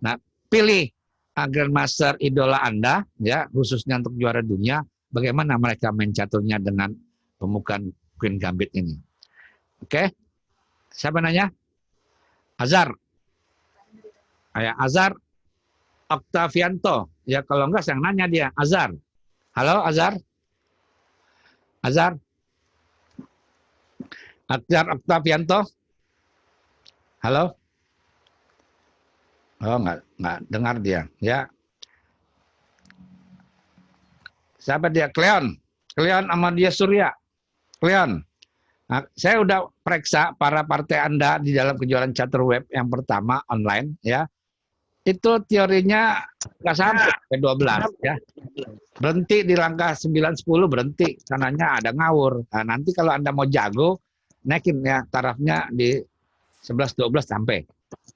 Nah, pilih Grandmaster idola Anda, ya, khususnya untuk juara dunia, bagaimana mereka main caturnya dengan pembukaan Queen Gambit ini. Oke, siapa nanya? Azhar. Ya, Azhar Octavianto. Ya kalau enggak saya nanya dia. Azhar. Halo Azhar. Azhar. Azhar Octavianto. Halo. Oh enggak dengar dia. Ya. Siapa dia? Cleon. Cleon sama dia Surya. Cleon. Nah, saya udah periksa para partai Anda di dalam kejuaraan catur web yang pertama online, ya. Itu teorinya nggak sampai ke 12, ya. Berhenti di langkah 9-10, berhenti. Sananya ada ngawur. Nah, nanti kalau Anda mau jago, naikin ya tarafnya di 11-12 sampai.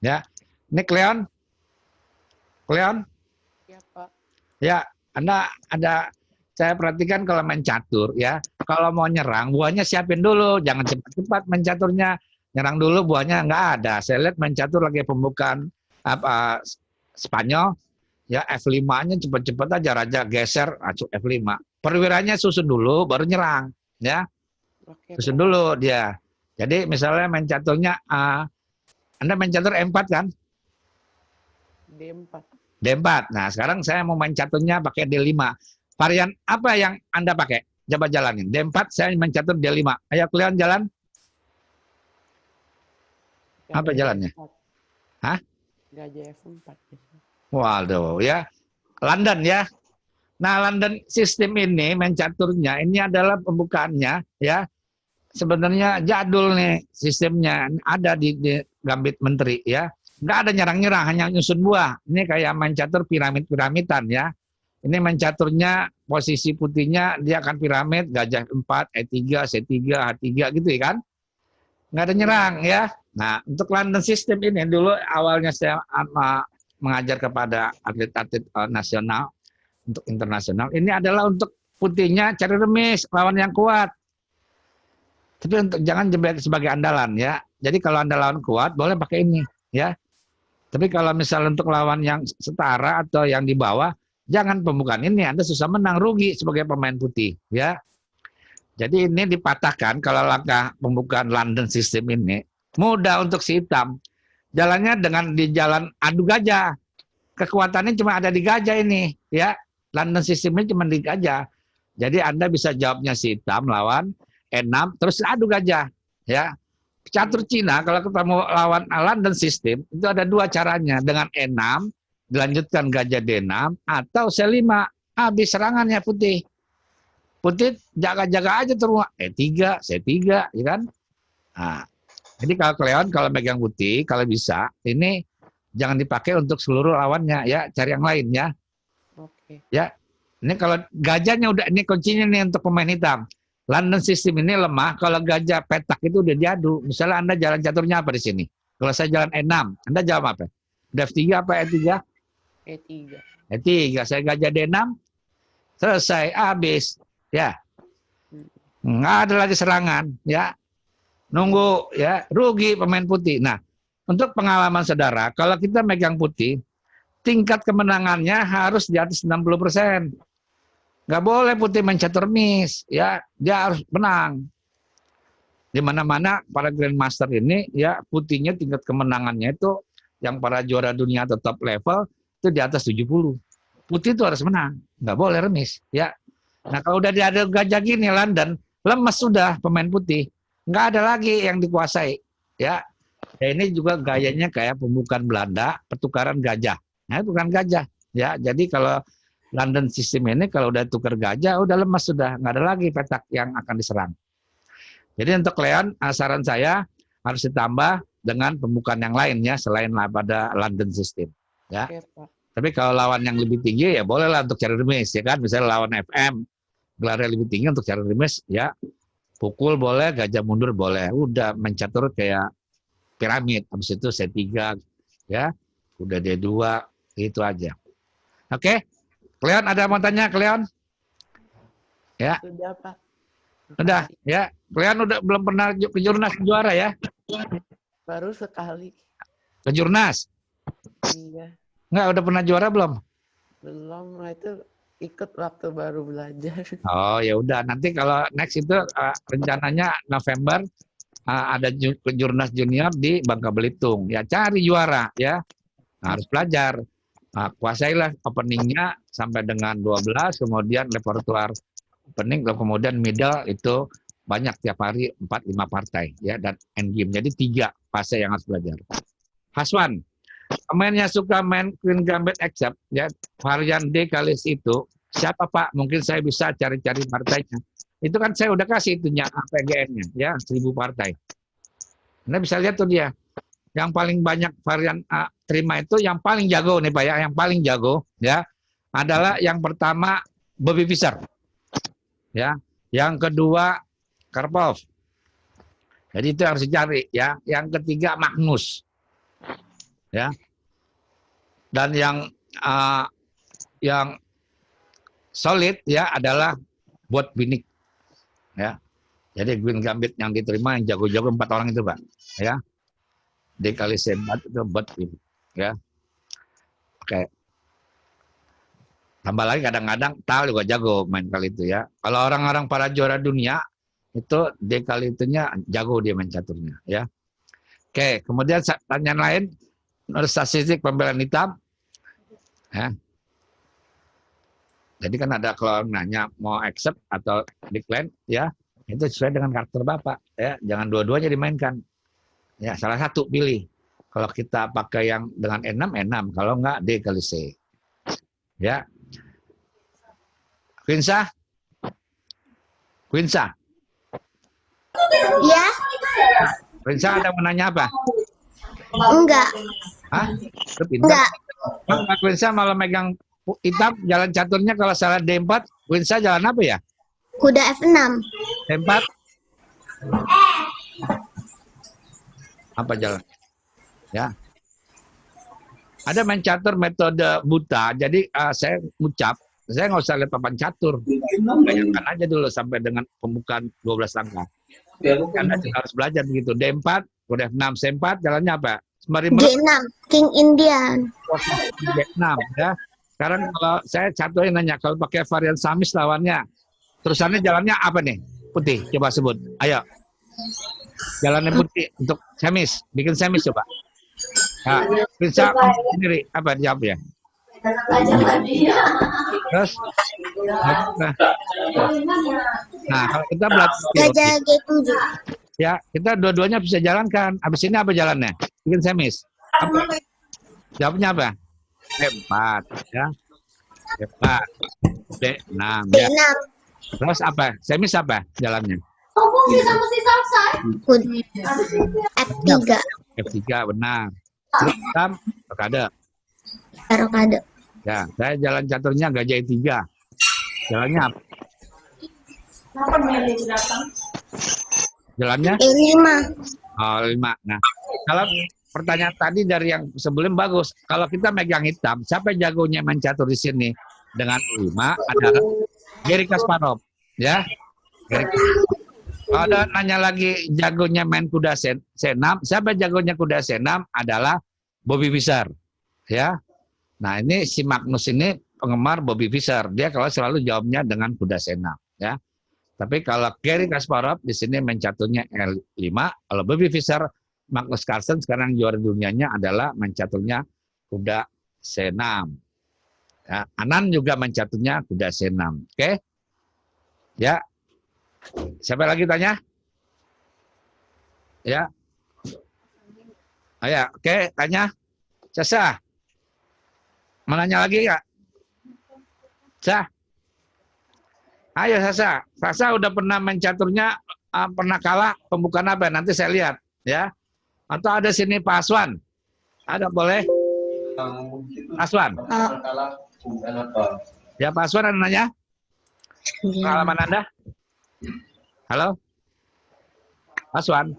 Ya. Ini Cleon? Cleon? Ya, Pak. Ya, Anda ada, saya perhatikan kalau main catur, ya. Kalau mau nyerang, buahnya siapin dulu. Jangan cepat-cepat main caturnya. Nyerang dulu, buahnya nggak ada. Saya lihat main catur lagi pembukaan Spanyol, ya F5-nya cepet-cepet aja, raja geser, acuk F5. Perwiranya susun dulu, baru nyerang, ya. Oke, Susun Pak. dulu dia. Jadi misalnya main caturnya, Anda main catur M4 kan? D4. D4. Nah sekarang saya mau main caturnya pakai D5. Varian apa yang Anda pakai? Coba jalanin. D4 saya main catur D5. Ayo kalian jalan. Apa jalannya? F4. Hah? Gajah F4. Waduh, ya. London ya. Nah, London sistem ini main caturnya ini adalah pembukaannya, ya. Sebenarnya jadul nih sistemnya, ada di Gambit Menteri, ya. Nggak ada nyerang-nyerang, hanya nyusun buah. Ini kayak main catur piramid-piramidan, ya. Ini main caturnya posisi putihnya dia akan piramid, gajah 4, E3, C3, H3 gitu ya kan. Nggak ada nyerang, ya. Nah, untuk London system ini dulu awalnya saya mengajar kepada atlet-atlet nasional untuk internasional. Ini adalah untuk putihnya cari remis lawan yang kuat. Tapi untuk jangan jebak sebagai andalan, ya. Jadi kalau Anda lawan kuat boleh pakai ini, ya. Tapi kalau misal untuk lawan yang setara atau yang di bawah, jangan pembukaan ini. Anda susah menang, rugi sebagai pemain putih, ya. Jadi ini dipatahkan kalau langkah pembukaan London system ini mudah untuk si hitam. Jalannya dengan di jalan adu gajah. Kekuatannya cuma ada di gajah ini, ya. London system ini cuma di gajah. Jadi Anda bisa jawabnya si hitam lawan E6 terus adu gajah, ya. Catur Cina kalau ketemu lawan London system itu ada dua caranya, dengan E6 dilanjutkan gajah D6 atau C5 habis serangannya putih. Putih jaga-jaga aja terus E3, C3, ya kan? Nah, jadi kalau Cleon kalau megang putih kalau bisa ini jangan dipakai untuk seluruh lawannya, ya, cari yang lain, ya. Oke. Ya. Ini kalau gajahnya udah, ini kuncinya nih untuk pemain hitam. London system ini lemah kalau gajah petak itu udah diadu. Misalnya Anda jalan caturnya apa di sini? Kalau saya jalan E6, Anda jawab apa? F3 apa E3? E3. E3, saya gajah D6, selesai, habis. Ya. Nggak ada lagi serangan, ya. Nunggu, ya, rugi pemain putih. Nah, untuk pengalaman saudara, kalau kita megang putih, tingkat kemenangannya harus di atas 60%. Nggak boleh putih main catur miss, ya, dia harus menang. Di mana-mana para grandmaster ini, ya, putihnya tingkat kemenangannya itu yang para juara dunia atau top level itu di atas 70. Putih itu harus menang, nggak boleh remis, ya. Nah, kalau udah ada gajah gini London, lemes sudah pemain putih. Nggak ada lagi yang dikuasai, ya. Ya ini juga gayanya kayak pembukaan Belanda, pertukaran gajah. Nah, itu bukan gajah, ya. Jadi kalau London sistem ini kalau udah tukar gajah, udah lemas sudah, nggak ada lagi petak yang akan diserang. Jadi untuk Leon, saran saya harus ditambah dengan pembukaan yang lainnya selain pada London system, ya. Oke, Pak. Tapi kalau lawan yang lebih tinggi ya bolehlah untuk cari remis, ya kan. Misalnya lawan FM, gelarnya lebih tinggi untuk cari remis, ya Pukul boleh, gajah mundur boleh. Udah mencatur kayak piramid. Habis itu C3 ya. Udah D2 itu aja. Oke. Cleon ada mau tanya, Cleon? Ya. Sudah, Pak. Udah, Makasih. ya. Cleon udah belum pernah ke Jurnas juara ya? Baru sekali. Ke Jurnas? Iya. Enggak, udah pernah juara belum? Belum, nah itu ikut waktu baru belajar. Oh, ya udah. Nanti kalau next itu rencananya November ada Jurnas Junior di Bangka Belitung. Ya, cari juara ya. Nah, harus belajar. Nah, kuasailah openingnya sampai dengan 12, kemudian repertoire opening, kemudian middle itu banyak tiap hari 4-5 partai ya, dan end game. Jadi 3 fase yang harus belajar. Haswan, pemainnya suka main Queen Gambit Accept ya, varian D kalis itu siapa Pak? Mungkin saya bisa cari-cari partainya. Itu kan saya udah kasih itunya APGN-nya ya, 1000 partai. Anda bisa lihat tuh dia. Yang paling banyak varian terima itu yang paling jago nih Pak ya, yang paling jago ya adalah yang pertama Bobby Fischer. Ya, yang kedua Karpov. Jadi itu harus dicari ya. Yang ketiga Magnus. Ya. Dan yang solid ya adalah Bot Binik. Ya. Jadi Queen Gambit yang diterima yang jago-jago 4 orang itu Pak. Ya. Dikali sebat itu Bot Binik. Ya. Oke. Tambah lagi kadang-kadang Tal juga jago main kali itu ya. Kalau orang-orang para juara dunia itu D kali itunya jago dia main caturnya ya. Oke, kemudian pertanyaan lain menurut statistik pembelaan hitam ya. Jadi kan ada kalau nanya mau accept atau decline ya, itu sesuai dengan karakter Bapak ya. Jangan dua-duanya dimainkan. Ya, salah satu pilih. Kalau kita pakai yang dengan E6, kalau enggak D kali C. Ya. Quinsa? Quinsa? Ya, Quinsa ada mau nanya apa? enggak. Hah? Itu pintar. Enggak. Pak Quinsa malah megang hitam, jalan caturnya kalau salah D4, Quinsa jalan apa ya? Kuda F6. D4? Apa jalan? Ya. Ada main catur metode buta, jadi saya ucap, saya nggak usah lihat papan catur. Bayangkan aja dulu sampai dengan pembukaan 12 angka. Anda juga harus belajar begitu. D4, udah F6, C4, jalannya apa? Sembari G6. King Indian. G6 ya. Sekarang kalau saya caturnya nanya, kalau pakai varian Samis lawannya, terusannya jalannya apa nih? Putih, coba sebut. Ayo. Jalannya putih untuk Samis, bikin Samis coba. Nah, bisa sendiri apa dijawabnya? Terus, nah kalau kita belajar Gajah G7. ya kita dua-duanya bisa jalankan. Habis ini apa jalannya? Bikin Samis. Apa? Jawabnya apa? D4 ya. D4, D6 ya. D6. Terus apa? Samis apa jalannya? F3. F3 benar. Terus hitam, rokade. Rokade. Ya, saya jalan caturnya gajah 3. Jalannya apa? Jalannya? E5. Oh, 5. Nah, kalau pertanyaan tadi dari yang sebelum bagus. Kalau kita megang hitam, siapa jagonya main catur di sini? Dengan 5 adalah Garry Kasparov. Ya, Garry Kasparov. Kalau ada nanya lagi jagonya main kuda C6, siapa jagonya kuda C6 adalah Bobby Fischer. Ya. Nah, ini si Magnus ini penggemar Bobby Fischer. Dia kalau selalu jawabnya dengan kuda C6, ya. Tapi kalau Garry Kasparov di sini main caturnya L5, kalau Bobby Fischer, Magnus Carlsen sekarang juara dunianya adalah main caturnya kuda C6. Ya, Anan juga main caturnya kuda C6. Oke? Ya. Siapa lagi tanya? Ya. Ayo, oke, tanya. Sasa. Mau nanya lagi nggak? Sah. Ayo Sasa. Sasa udah pernah main caturnya, pernah kalah pembukaan apa? Nanti saya lihat, ya. Atau ada sini Pak Aswan. Ada boleh? Aswan. Ya Pak Aswan ada nanya? Pengalaman Anda? Halo? Aswan.